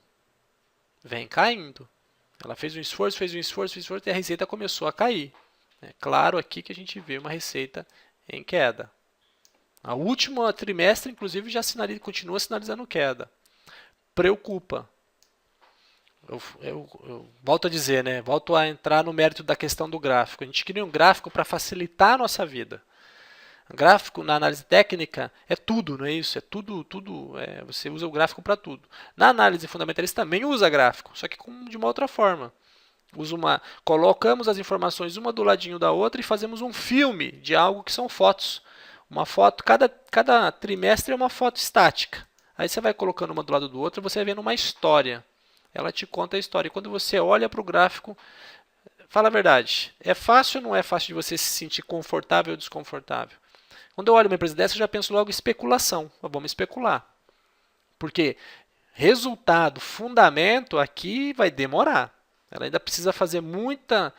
Ela fez um esforço e a receita começou a cair. É claro aqui que a gente vê uma receita em queda. A última trimestre, inclusive, continua sinalizando queda. Preocupa. Eu volto a dizer, né? Volto a entrar no mérito da questão do gráfico. A gente cria um gráfico para facilitar a nossa vida. Gráfico na análise técnica é tudo, não é isso? É tudo. Você usa o gráfico para tudo. Na análise fundamentalista também usa gráfico, só que de uma outra forma. Colocamos as informações uma do ladinho da outra e fazemos um filme de algo que são fotos. Uma foto, cada trimestre é uma foto estática. Aí você vai colocando uma do lado do outro e você vai vendo uma história. Ela te conta a história. E quando você olha para o gráfico, fala a verdade, é fácil ou não é fácil de você se sentir confortável ou desconfortável? Quando eu olho uma empresa dessa, eu já penso logo em especulação. Vamos especular. Porque resultado, fundamento aqui vai demorar. Ela ainda precisa fazer muita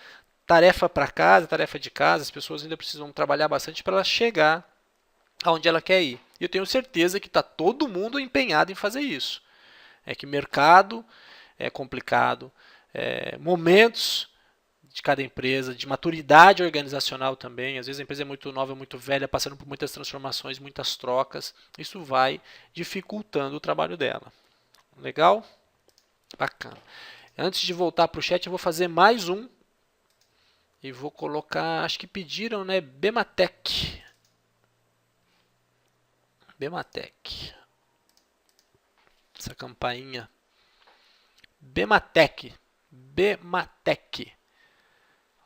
tarefa para casa, tarefa de casa, as pessoas ainda precisam trabalhar bastante para ela chegar aonde ela quer ir. E eu tenho certeza que está todo mundo empenhado em fazer isso. É que mercado é complicado, momentos de cada empresa, de maturidade organizacional também. Às vezes a empresa é muito nova, muito velha, passando por muitas transformações, muitas trocas. Isso vai dificultando o trabalho dela. Legal? Bacana. Antes de voltar para o chat, eu vou fazer mais um. E vou colocar, acho que pediram, né? Bematec. Bematec. Essa campainha. Bematec. Bematec.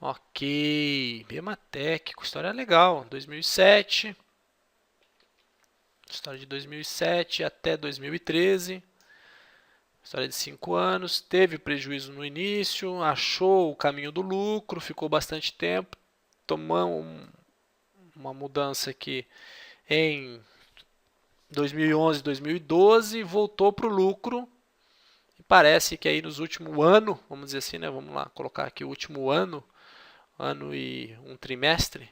Ok. Bematec, com história legal. 2007. História de 2007 até 2013. História de 5 anos. Teve prejuízo no início, achou o caminho do lucro, ficou bastante tempo. Tomou uma mudança aqui em 2011, 2012, voltou para o lucro. E parece que aí nos últimos ano, vamos dizer assim, né? Vamos lá, colocar aqui o último ano e um trimestre,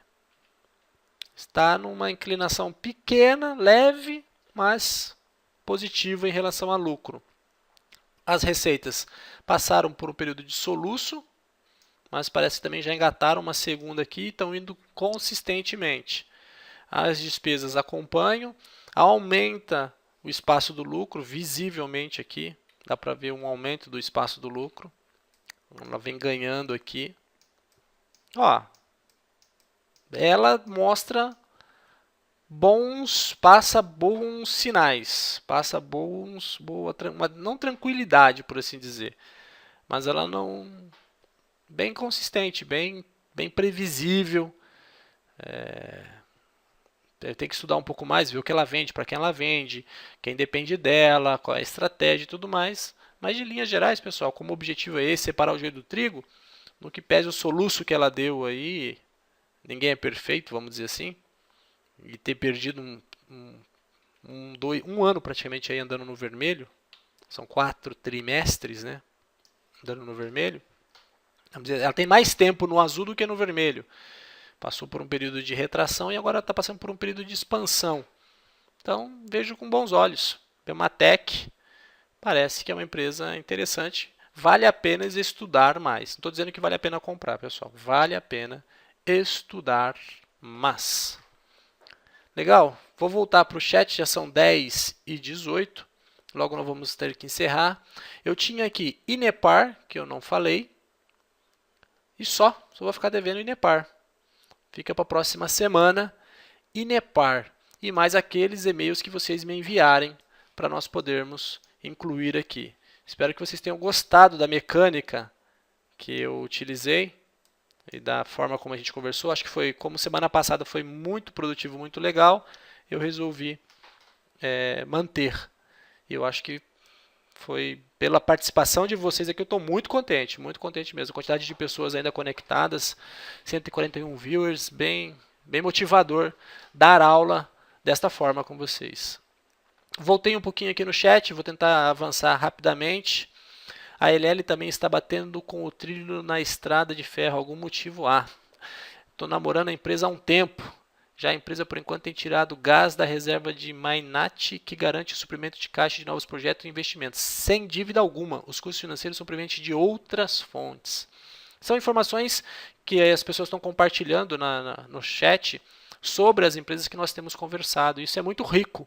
está numa inclinação pequena, leve, mas positiva em relação a lucro. As receitas passaram por um período de soluço, mas parece que também já engataram uma segunda aqui e estão indo consistentemente. As despesas acompanham, aumenta o espaço do lucro, visivelmente aqui, dá para ver um aumento do espaço do lucro. Ela vem ganhando aqui. Ó, ela mostra passa bons sinais, passa não tranquilidade, por assim dizer, mas ela não, bem consistente, bem previsível. Tem que estudar um pouco mais, ver o que ela vende, para quem ela vende, quem depende dela, qual é a estratégia e tudo mais. Mas de linhas gerais, pessoal, como o objetivo é esse, separar o joio do trigo, no que pese o soluço que ela deu aí, ninguém é perfeito, vamos dizer assim, e ter perdido um ano praticamente aí andando no vermelho, são 4 trimestres, né, andando no vermelho, vamos dizer, ela tem mais tempo no azul do que no vermelho. Passou por um período de retração e agora está passando por um período de expansão. Então, vejo com bons olhos. Bematec parece que é uma empresa interessante. Vale a pena estudar mais. Não estou dizendo que vale a pena comprar, pessoal. Vale a pena estudar mais. Legal? Vou voltar para o chat, já são 10h18. Logo nós vamos ter que encerrar. Eu tinha aqui Inepar, que eu não falei. E só vou ficar devendo Inepar. Fica para a próxima semana, Inepar, e mais aqueles e-mails que vocês me enviarem para nós podermos incluir aqui. Espero que vocês tenham gostado da mecânica que eu utilizei e da forma como a gente conversou. Acho que foi, como semana passada foi muito produtivo, muito legal, eu resolvi manter. E eu acho que foi pela participação de vocês aqui, eu estou muito contente mesmo. A quantidade de pessoas ainda conectadas, 141 viewers, bem motivador dar aula desta forma com vocês. Voltei um pouquinho aqui no chat, vou tentar avançar rapidamente. A LL também está batendo com o trilho na estrada de ferro, algum motivo há. Estou namorando a empresa há um tempo. Já a empresa, por enquanto, tem tirado gás da reserva de Mainat, que garante o suprimento de caixa de novos projetos e investimentos, sem dívida alguma. Os custos financeiros são provenientes de outras fontes. São informações que as pessoas estão compartilhando no chat sobre as empresas que nós temos conversado. Isso é muito rico.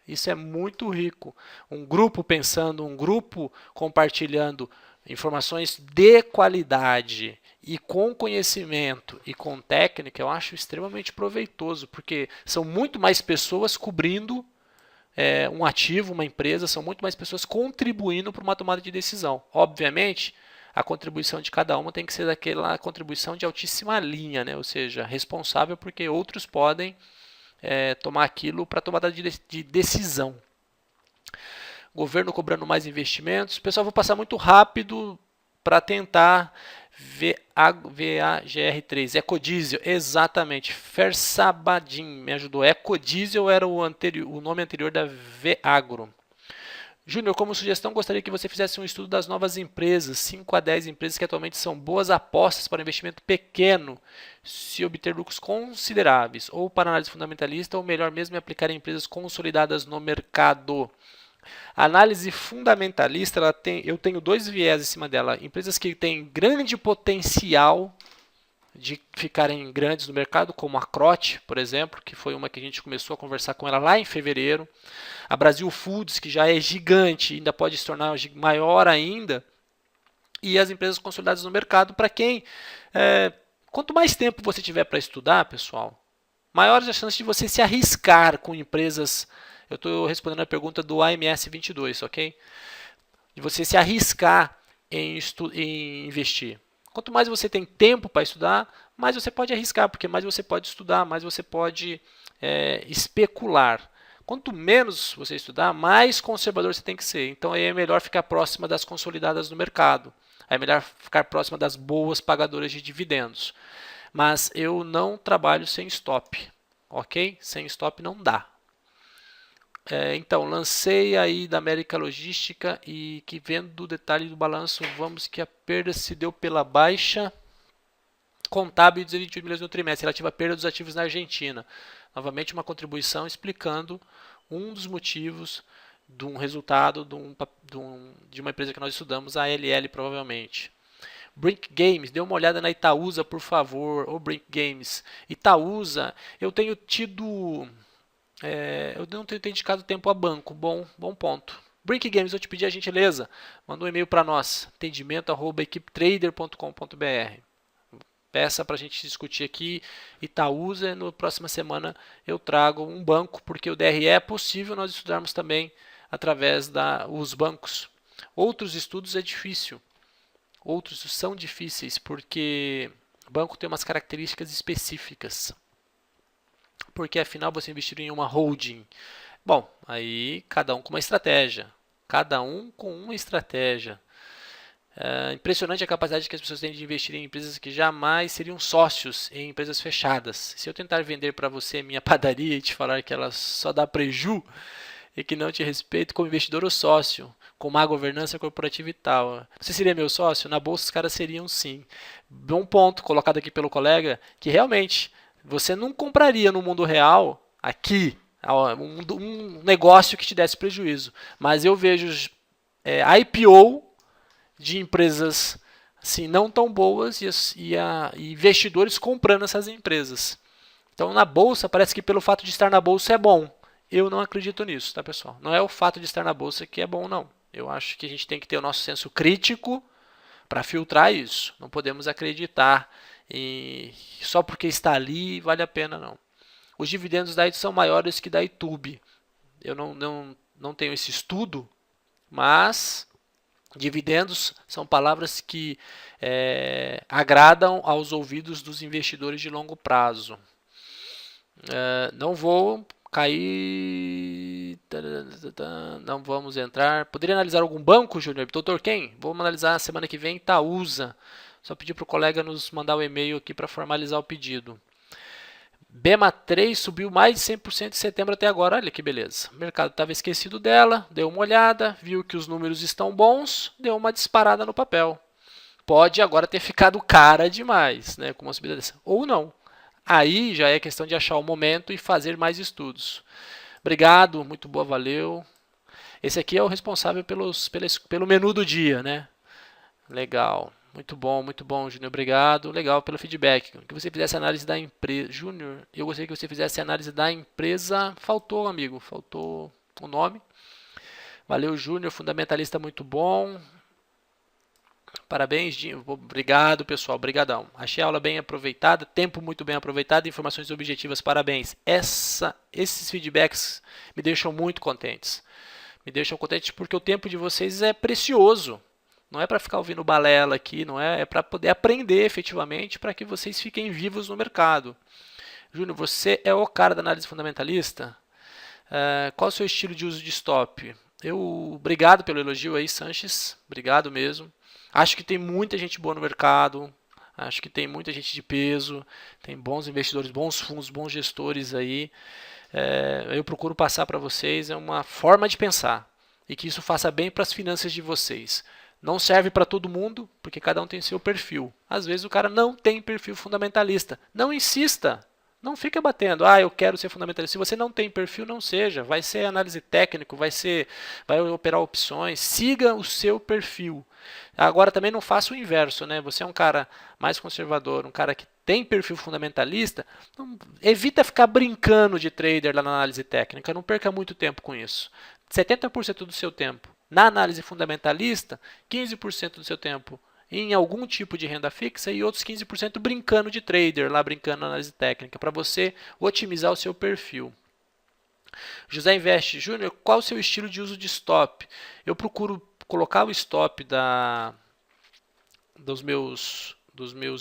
Isso é muito rico. Um grupo pensando, um grupo compartilhando informações de qualidade e com conhecimento e com técnica, eu acho extremamente proveitoso, porque são muito mais pessoas cobrindo um ativo, uma empresa, são muito mais pessoas contribuindo para uma tomada de decisão. Obviamente, a contribuição de cada uma tem que ser daquela contribuição de altíssima linha, né? Ou seja, responsável porque outros podem tomar aquilo para tomada de decisão. Governo cobrando mais investimentos. Pessoal, vou passar muito rápido para tentar VAGR3, Ecodiesel, exatamente. Fersabadin me ajudou. Ecodiesel era o nome anterior da Veagro. Júnior, como sugestão, gostaria que você fizesse um estudo das novas empresas, 5 a 10 empresas que atualmente são boas apostas para investimento pequeno, se obter lucros consideráveis, ou para análise fundamentalista, ou melhor mesmo, aplicar em empresas consolidadas no mercado. A análise fundamentalista, eu tenho dois viés em cima dela. Empresas que têm grande potencial de ficarem grandes no mercado, como a Crote, por exemplo, que foi uma que a gente começou a conversar com ela lá em fevereiro. A Brasil Foods, que já é gigante, ainda pode se tornar maior ainda. E as empresas consolidadas no mercado, para quem... quanto mais tempo você tiver para estudar, pessoal, maior a chance de você se arriscar com empresas... Eu estou respondendo a pergunta do AMS 22, ok? De você se arriscar em investir. Quanto mais você tem tempo para estudar, mais você pode arriscar, porque mais você pode estudar, mais você pode especular. Quanto menos você estudar, mais conservador você tem que ser. Então aí é melhor ficar próxima das consolidadas no mercado. É melhor ficar próxima das boas pagadoras de dividendos. Mas eu não trabalho sem stop, ok? Sem stop não dá. Então, lancei aí da América Logística e que vendo o detalhe do balanço, vamos que a perda se deu pela baixa contábil de 28 milhões no trimestre, relativa à perda dos ativos na Argentina. Novamente uma contribuição explicando um dos motivos de um resultado de uma empresa que nós estudamos, a ALL provavelmente. Brink Games, dê uma olhada na Itaúsa, por favor. Ô Brink Games. Itaúsa, eu tenho tido... eu não tenho dedicado tempo a banco. Bom ponto. Brink Games, eu te pedi a gentileza. Manda um e-mail para nós. atendimento@equipetrader.com.br. Peça para a gente discutir aqui. Itaúsa, na próxima semana eu trago um banco, porque o DRE é possível nós estudarmos também através dos bancos. Outros estudos é difícil. Outros são difíceis, porque o banco tem umas características específicas. Porque afinal você investir em uma holding. Bom, aí cada um com uma estratégia. Cada um com uma estratégia. Impressionante a capacidade que as pessoas têm de investir em empresas que jamais seriam sócios em empresas fechadas. Se eu tentar vender para você minha padaria e te falar que ela só dá preju e que não te respeito como investidor ou sócio, com má governança corporativa e tal, você seria meu sócio? Na bolsa os caras seriam sim. Bom ponto colocado aqui pelo colega, que realmente você não compraria no mundo real, aqui, um negócio que te desse prejuízo. Mas eu vejo IPO de empresas assim, não tão boas e investidores comprando essas empresas. Então, na bolsa, parece que pelo fato de estar na bolsa é bom. Eu não acredito nisso, tá, pessoal? Não é o fato de estar na bolsa que é bom, não. Eu acho que a gente tem que ter o nosso senso crítico para filtrar isso. Não podemos acreditar só porque está ali vale a pena, não. Os dividendos da são maiores que da YouTube. Eu não tenho esse estudo, mas dividendos são palavras que agradam aos ouvidos dos investidores de longo prazo. Não vou cair. Não vamos entrar. Poderia analisar algum banco, Júnior? Doutor quem? Vamos analisar semana que vem Itaúsa. Só pedir para o colega nos mandar o e-mail aqui para formalizar o pedido. BEMA 3 subiu mais de 100% de setembro até agora. Olha que beleza. O mercado estava esquecido dela, deu uma olhada, viu que os números estão bons, deu uma disparada no papel. Pode agora ter ficado cara demais, né, com uma subida dessa. Ou não. Aí já é questão de achar o momento e fazer mais estudos. Obrigado, muito boa, valeu. Esse aqui é o responsável pelo menu do dia, né? Legal. Muito bom, Júnior. Obrigado. Legal pelo feedback. Que você fizesse análise da empresa. Júnior, eu gostaria que você fizesse análise da empresa. Faltou, amigo. Faltou o nome. Valeu, Júnior. Fundamentalista muito bom. Parabéns, Dinho. Obrigado, pessoal. Obrigadão. Achei a aula bem aproveitada. Tempo muito bem aproveitado. Informações objetivas. Parabéns. Esses feedbacks me deixam muito contentes. Me deixam contentes porque o tempo de vocês é precioso. Não é para ficar ouvindo balela aqui, não é, é para poder aprender efetivamente para que vocês fiquem vivos no mercado. Júnior, você é o cara da análise fundamentalista? Qual o seu estilo de uso de stop? Obrigado pelo elogio aí, Sanches. Obrigado mesmo. Acho que tem muita gente boa no mercado. Acho que tem muita gente de peso. Tem bons investidores, bons fundos, bons gestores aí. Eu procuro passar para vocês uma forma de pensar e que isso faça bem para as finanças de vocês. Não serve para todo mundo, porque cada um tem seu perfil. Às vezes o cara não tem perfil fundamentalista. Não insista. Não fica batendo, eu quero ser fundamentalista. Se você não tem perfil, não seja. Vai ser análise técnico, vai operar opções. Siga o seu perfil. Agora também não faça o inverso, né? Você é um cara mais conservador, um cara que tem perfil fundamentalista, evita ficar brincando de trader lá na análise técnica. Não perca muito tempo com isso. 70% do seu tempo na análise fundamentalista, 15% do seu tempo em algum tipo de renda fixa e outros 15% brincando de trader, lá brincando na análise técnica, para você otimizar o seu perfil. José Investe, Júnior, qual o seu estilo de uso de stop? Eu procuro colocar o stop dos meus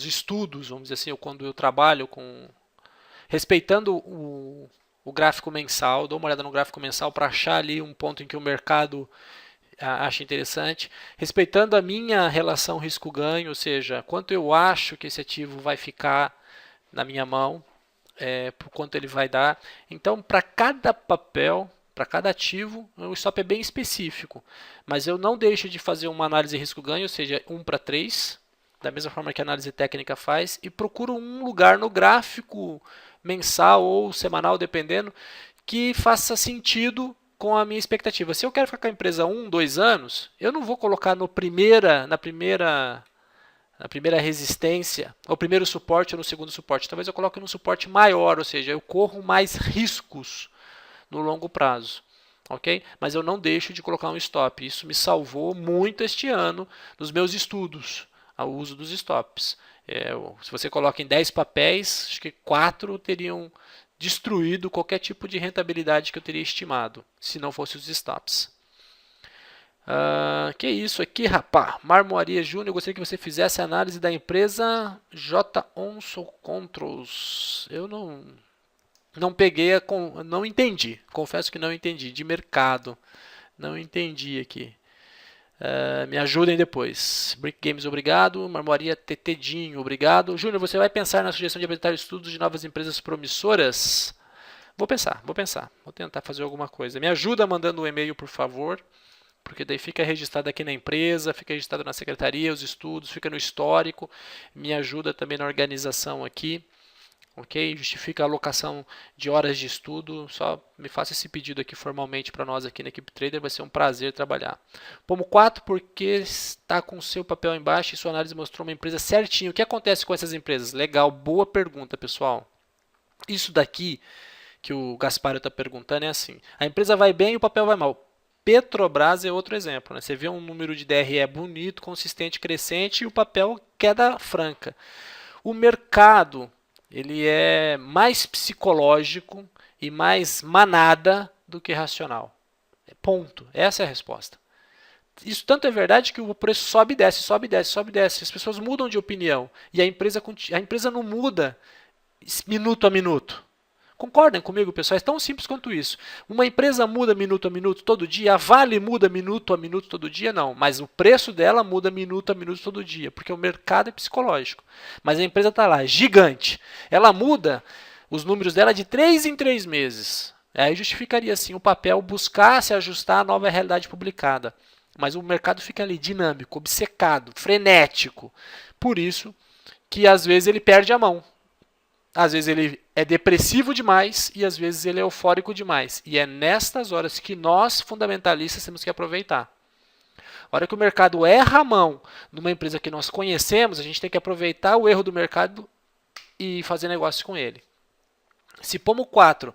estudos, vamos dizer assim, quando eu trabalho respeitando o gráfico mensal, dou uma olhada no gráfico mensal para achar ali um ponto em que o mercado acho interessante, respeitando a minha relação risco-ganho, ou seja, quanto eu acho que esse ativo vai ficar na minha mão, por quanto ele vai dar. Então, para cada papel, para cada ativo, o stop é bem específico, mas eu não deixo de fazer uma análise risco-ganho, ou seja, 1:3, da mesma forma que a análise técnica faz, e procuro um lugar no gráfico mensal ou semanal, dependendo, que faça sentido com a minha expectativa. Se eu quero ficar com a empresa 2 anos, eu não vou colocar na primeira resistência, ou primeiro suporte ou no segundo suporte. Talvez eu coloque num suporte maior, ou seja, eu corro mais riscos no longo prazo. Ok? Mas eu não deixo de colocar um stop. Isso me salvou muito este ano nos meus estudos, ao uso dos stops. Se você coloca em 10 papéis, acho que 4 teriam destruído qualquer tipo de rentabilidade que eu teria estimado, se não fosse os stops. Que isso aqui, rapá? Marmoaria Júnior, gostaria que você fizesse a análise da empresa J. Onso Controls. Eu não peguei, não entendi. Confesso que não entendi. De mercado. Não entendi aqui. Me ajudem depois. Brick Games, obrigado. Marmoaria Tetedinho, obrigado. Júnior, você vai pensar na sugestão de apresentar estudos de novas empresas promissoras? Vou pensar. Vou tentar fazer alguma coisa. Me ajuda mandando um e-mail, por favor, porque daí fica registrado aqui na empresa, fica registrado na secretaria, os estudos, fica no histórico. Me ajuda também na organização aqui. Ok? Justifica a alocação de horas de estudo. Só me faça esse pedido aqui formalmente para nós aqui na equipe Trader. Vai ser um prazer trabalhar. Pomo 4, porque está com o seu papel embaixo e sua análise mostrou uma empresa certinho. O que acontece com essas empresas? Legal, boa pergunta, pessoal. Isso daqui que o Gaspar está perguntando é assim. A empresa vai bem e o papel vai mal. Petrobras é outro exemplo. Né? Você vê um número de DRE bonito, consistente, crescente e o papel queda franca. O mercado ele é mais psicológico e mais manada do que racional. Ponto. Essa é a resposta. Isso tanto é verdade que o preço sobe e desce, sobe e desce, sobe e desce. As pessoas mudam de opinião e a empresa não muda minuto a minuto. Concordem comigo, pessoal? É tão simples quanto isso. Uma empresa muda minuto a minuto todo dia, a Vale muda minuto a minuto todo dia? Não, mas o preço dela muda minuto a minuto todo dia, porque o mercado é psicológico. Mas a empresa está lá, gigante. Ela muda os números dela de 3 em 3 meses. Aí justificaria sim o papel buscar se ajustar à nova realidade publicada. Mas o mercado fica ali dinâmico, obcecado, frenético. Por isso que às vezes ele perde a mão. Às vezes ele é depressivo demais e às vezes ele é eufórico demais. E é nestas horas que nós, fundamentalistas, temos que aproveitar. A hora que o mercado erra a mão numa empresa que nós conhecemos, a gente tem que aproveitar o erro do mercado e fazer negócio com ele. Se Pomo 4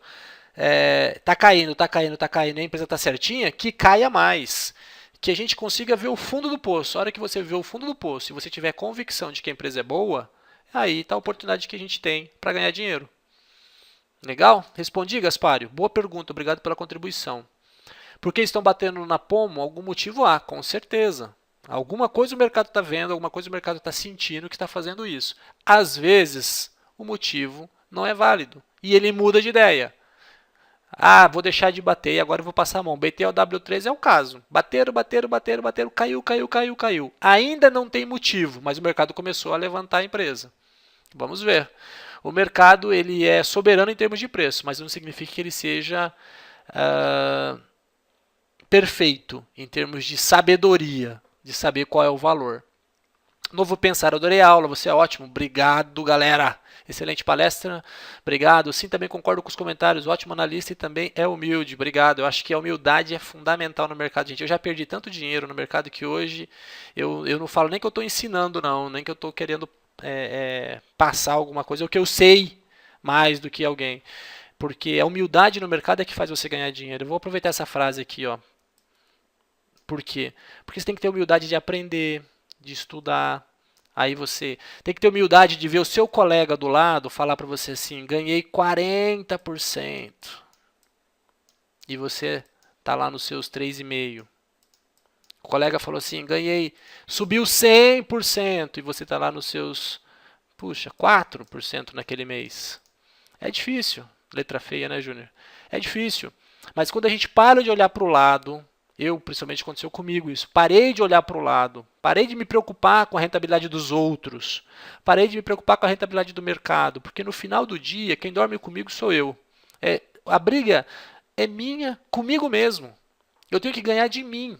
está caindo, e a empresa está certinha, que caia mais. Que a gente consiga ver o fundo do poço. A hora que você vê o fundo do poço e você tiver convicção de que a empresa é boa, aí está a oportunidade que a gente tem para ganhar dinheiro. Legal? Respondi, Gaspário? Boa pergunta, obrigado pela contribuição. Por que estão batendo na Pomo? Algum motivo há, com certeza. Alguma coisa o mercado está vendo, alguma coisa o mercado está sentindo que está fazendo isso. Às vezes, o motivo não é válido e ele muda de ideia. Ah, vou deixar de bater e agora eu vou passar a mão. BTOW3 é o caso. Bateram, bateram, bateram, bateram, caiu, caiu, caiu, caiu. Ainda não tem motivo, mas o mercado começou a levantar a empresa. Vamos ver. O mercado ele é soberano em termos de preço, mas não significa que ele seja uh, perfeito em termos de sabedoria, de saber qual é o valor. Novo Pensar, adorei a aula, você é ótimo, obrigado galera, excelente palestra, obrigado, sim, também concordo com os comentários, ótimo analista e também é humilde, obrigado, eu acho que a humildade é fundamental no mercado, gente, eu já perdi tanto dinheiro no mercado que hoje eu não falo nem que eu estou ensinando não, nem que eu estou querendo passar alguma coisa, é o que eu sei mais do que alguém, porque a humildade no mercado é que faz você ganhar dinheiro, eu vou aproveitar essa frase aqui, ó. Por quê? Porque você tem que ter humildade de aprender, de estudar. Aí você tem que ter humildade de ver o seu colega do lado falar para você assim: ganhei 40%. E você tá lá nos seus 3,5%. O colega falou assim: ganhei, subiu 100%. E você está lá nos seus, puxa, 4% naquele mês. É difícil. Letra feia, né, Júnior? É difícil. Mas quando a gente para de olhar para o lado, principalmente aconteceu comigo isso, parei de olhar para o lado, parei de me preocupar com a rentabilidade dos outros, parei de me preocupar com a rentabilidade do mercado, porque no final do dia, quem dorme comigo sou eu. A briga é minha comigo mesmo. Eu tenho que ganhar de mim,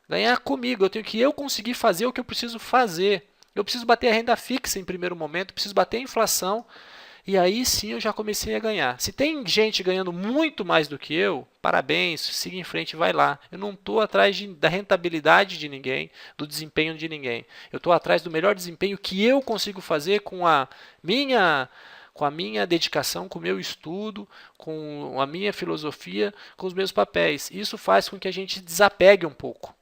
ganhar comigo, eu tenho que conseguir fazer o que eu preciso fazer. Eu preciso bater a renda fixa em primeiro momento, preciso bater a inflação, e aí sim eu já comecei a ganhar. Se tem gente ganhando muito mais do que eu, parabéns, siga em frente e vai lá. Eu não estou atrás da rentabilidade de ninguém, do desempenho de ninguém. Eu estou atrás do melhor desempenho que eu consigo fazer com a minha dedicação, com o meu estudo, com a minha filosofia, com os meus papéis. Isso faz com que a gente desapegue um pouco.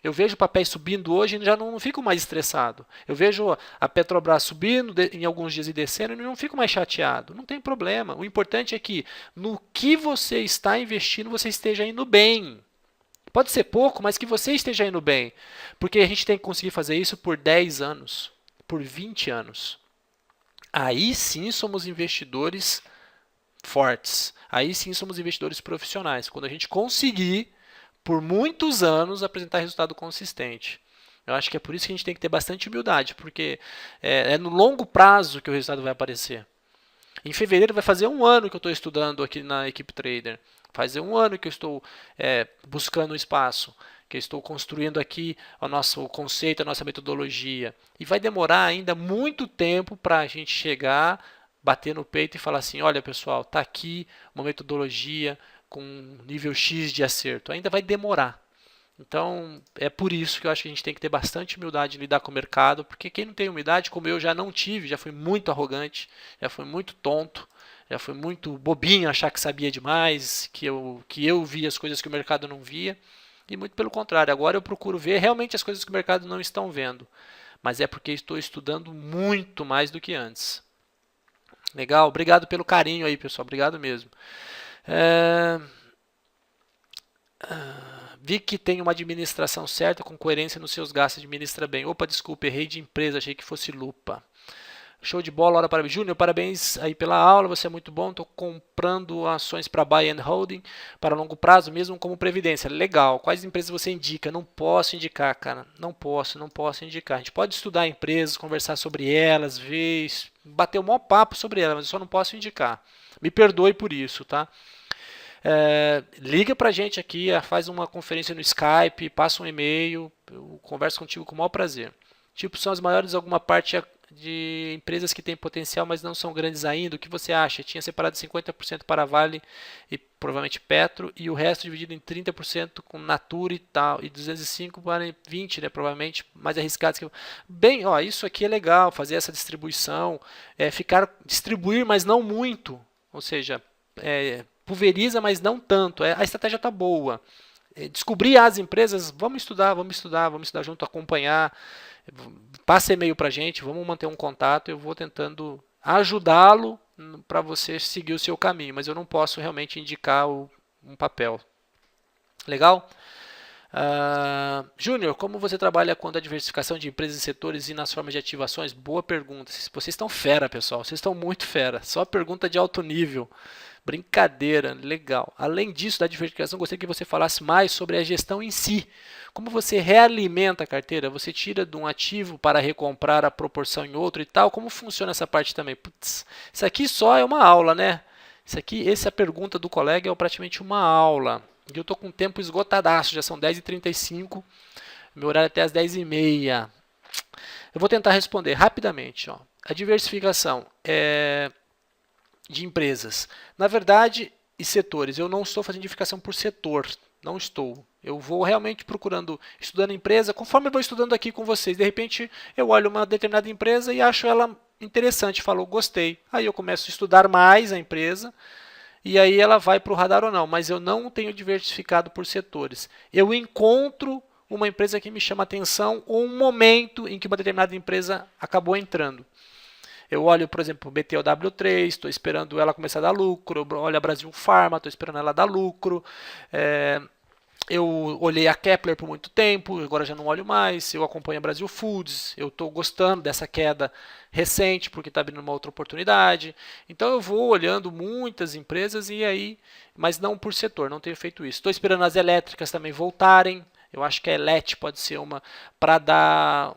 Eu vejo papéis subindo hoje e já não fico mais estressado. Eu vejo a Petrobras subindo em alguns dias e descendo e não fico mais chateado. Não tem problema. O importante é que no que você está investindo você esteja indo bem. Pode ser pouco, mas que você esteja indo bem. Porque a gente tem que conseguir fazer isso por 10 anos, por 20 anos. Aí sim somos investidores fortes. Aí sim somos investidores profissionais. Quando a gente conseguir por muitos anos apresentar resultado consistente. Eu acho que é por isso que a gente tem que ter bastante humildade, porque é no longo prazo que o resultado vai aparecer. Em fevereiro vai fazer um ano que eu estou estudando aqui na Equipe Trader. Faz um ano que eu estou buscando um espaço, que eu estou construindo aqui o nosso conceito, a nossa metodologia. E vai demorar ainda muito tempo para a gente chegar, bater no peito e falar assim, olha pessoal, está aqui uma metodologia, com nível X de acerto. Ainda vai demorar. Então, é por isso que eu acho que a gente tem que ter bastante humildade em lidar com o mercado, porque quem não tem humildade, como eu já não tive, já fui muito arrogante, já fui muito tonto, já fui muito bobinho, achar que sabia demais, que eu via as coisas que o mercado não via, e muito pelo contrário, agora eu procuro ver realmente as coisas que o mercado não estão vendo, mas é porque estou estudando muito mais do que antes. Legal? Obrigado pelo carinho aí, pessoal, obrigado mesmo. Vi que tem uma administração certa, com coerência nos seus gastos, administra bem. Opa, desculpa, errei de empresa, achei que fosse Lupa. Show de bola, hora para Júnior, parabéns aí pela aula, você é muito bom. Estou comprando ações para buy and holding para longo prazo, mesmo como previdência. Legal. Quais empresas você indica? Não posso indicar, cara. Não posso indicar. A gente pode estudar empresas, conversar sobre elas, ver, bater um maior papo sobre elas, mas eu só não posso indicar. Me perdoe por isso, tá? Liga pra gente aqui, faz uma conferência no Skype, passa um e-mail, eu converso contigo com o maior prazer. Tipo, são as maiores alguma parte de empresas que têm potencial, mas não são grandes ainda. O que você acha? Tinha separado 50% para Vale e provavelmente Petro, e o resto dividido em 30% com Natura e tal, e 205 para 20, né, provavelmente mais arriscados que bem, ó, isso aqui é legal, fazer essa distribuição, distribuir, mas não muito, ou seja, pulveriza, mas não tanto. A estratégia está boa. Descobrir as empresas, vamos estudar junto, acompanhar. Passa e-mail para a gente, vamos manter um contato. Eu vou tentando ajudá-lo para você seguir o seu caminho, mas eu não posso realmente indicar um papel. Legal? Júnior, como você trabalha com a diversificação de empresas e setores e nas formas de ativações? Boa pergunta. Vocês estão fera, pessoal. Vocês estão muito fera. Só pergunta de alto nível. Brincadeira, legal. Além disso, da diversificação, gostaria que você falasse mais sobre a gestão em si. Como você realimenta a carteira? Você tira de um ativo para recomprar a proporção em outro e tal? Como funciona essa parte também? Putz, isso aqui só é uma aula, né? Essa é a pergunta do colega, é praticamente uma aula. E eu estou com o tempo esgotadaço, já são 10h35, meu horário é até as 10h30. Eu vou tentar responder rapidamente. Ó. A diversificação de empresas. Na verdade, e setores, eu não estou fazendo diversificação por setor, não estou. Eu vou realmente procurando, estudando a empresa, conforme eu vou estudando aqui com vocês. De repente, eu olho uma determinada empresa e acho ela interessante, falo, gostei. Aí eu começo a estudar mais a empresa, e aí ela vai para o radar ou não, mas eu não tenho diversificado por setores. Eu encontro uma empresa que me chama atenção ou um momento em que uma determinada empresa acabou entrando. Eu olho, por exemplo, o BTOW3, estou esperando ela começar a dar lucro. Eu olho a Brasil Pharma, estou esperando ela dar lucro. Eu olhei a Kepler por muito tempo, agora já não olho mais. Eu acompanho a Brasil Foods, eu estou gostando dessa queda recente porque está abrindo uma outra oportunidade. Então eu vou olhando muitas empresas e aí, mas não por setor, não tenho feito isso. Estou esperando as elétricas também voltarem. Eu acho que a Elet pode ser uma para dar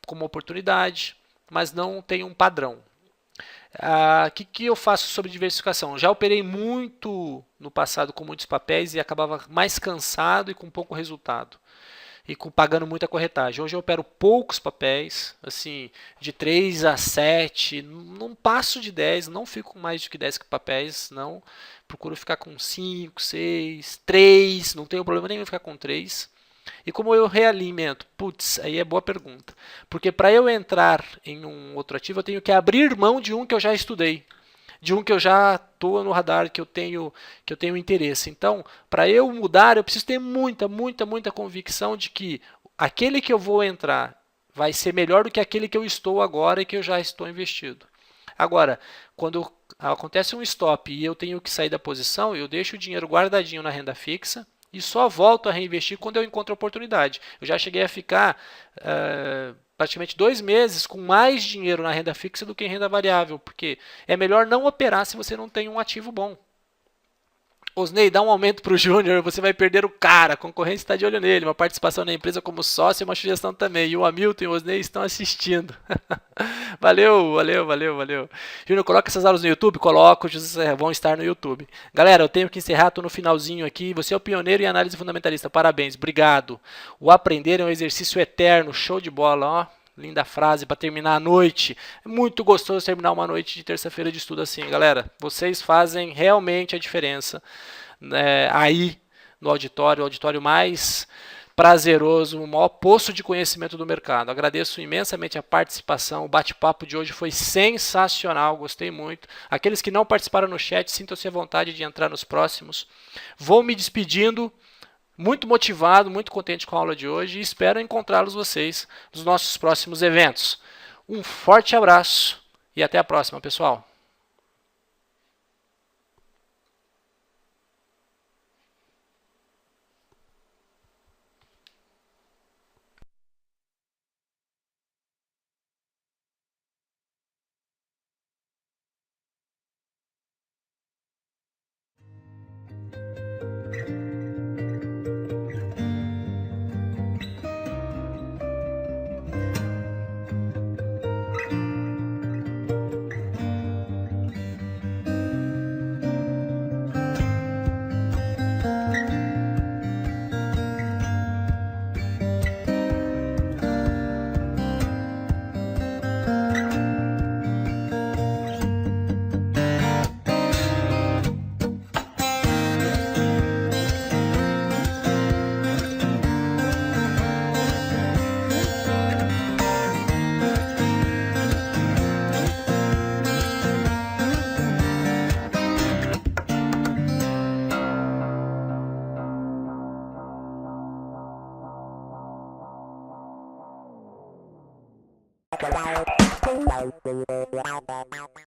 como oportunidade, mas não tem um padrão. Que eu faço sobre diversificação? Já operei muito no passado com muitos papéis e acabava mais cansado e com pouco resultado. E pagando muita corretagem. Hoje eu opero poucos papéis, assim, de 3 a 7, não passo de 10, não fico com mais do que 10 papéis, não. Procuro ficar com 5, 6, 3, não tenho problema nenhum em ficar com 3. E como eu realimento? Putz, aí é boa pergunta. Porque para eu entrar em um outro ativo, eu tenho que abrir mão de um que eu já estudei, de um que eu já estou no radar, que eu tenho interesse. Então, para eu mudar, eu preciso ter muita convicção de que aquele que eu vou entrar vai ser melhor do que aquele que eu estou agora e que eu já estou investido. Agora, quando acontece um stop e eu tenho que sair da posição, eu deixo o dinheiro guardadinho na renda fixa e só volto a reinvestir quando eu encontro a oportunidade. Eu já cheguei a ficar praticamente 2 meses com mais dinheiro na renda fixa do que em renda variável, porque é melhor não operar se você não tem um ativo bom. Osnei, dá um aumento para o Júnior, você vai perder o cara, a concorrência está de olho nele, uma participação na empresa como sócio e uma sugestão também. E o Hamilton e o Osnei estão assistindo. Valeu. Júnior, coloca essas aulas no YouTube? Coloco, vão estar no YouTube. Galera, eu tenho que encerrar, estou no finalzinho aqui. Você é o pioneiro em análise fundamentalista, parabéns, obrigado. O aprender é um exercício eterno, show de bola, ó. Linda frase para terminar a noite. É muito gostoso terminar uma noite de terça-feira de estudo assim, galera. Vocês fazem realmente a diferença aí no auditório, o auditório mais prazeroso, o maior poço de conhecimento do mercado. Agradeço imensamente a participação. O bate-papo de hoje foi sensacional, gostei muito. Aqueles que não participaram no chat, sintam-se à vontade de entrar nos próximos. Vou me despedindo. Muito motivado, muito contente com a aula de hoje e espero encontrá-los vocês nos nossos próximos eventos. Um forte abraço e até a próxima, pessoal.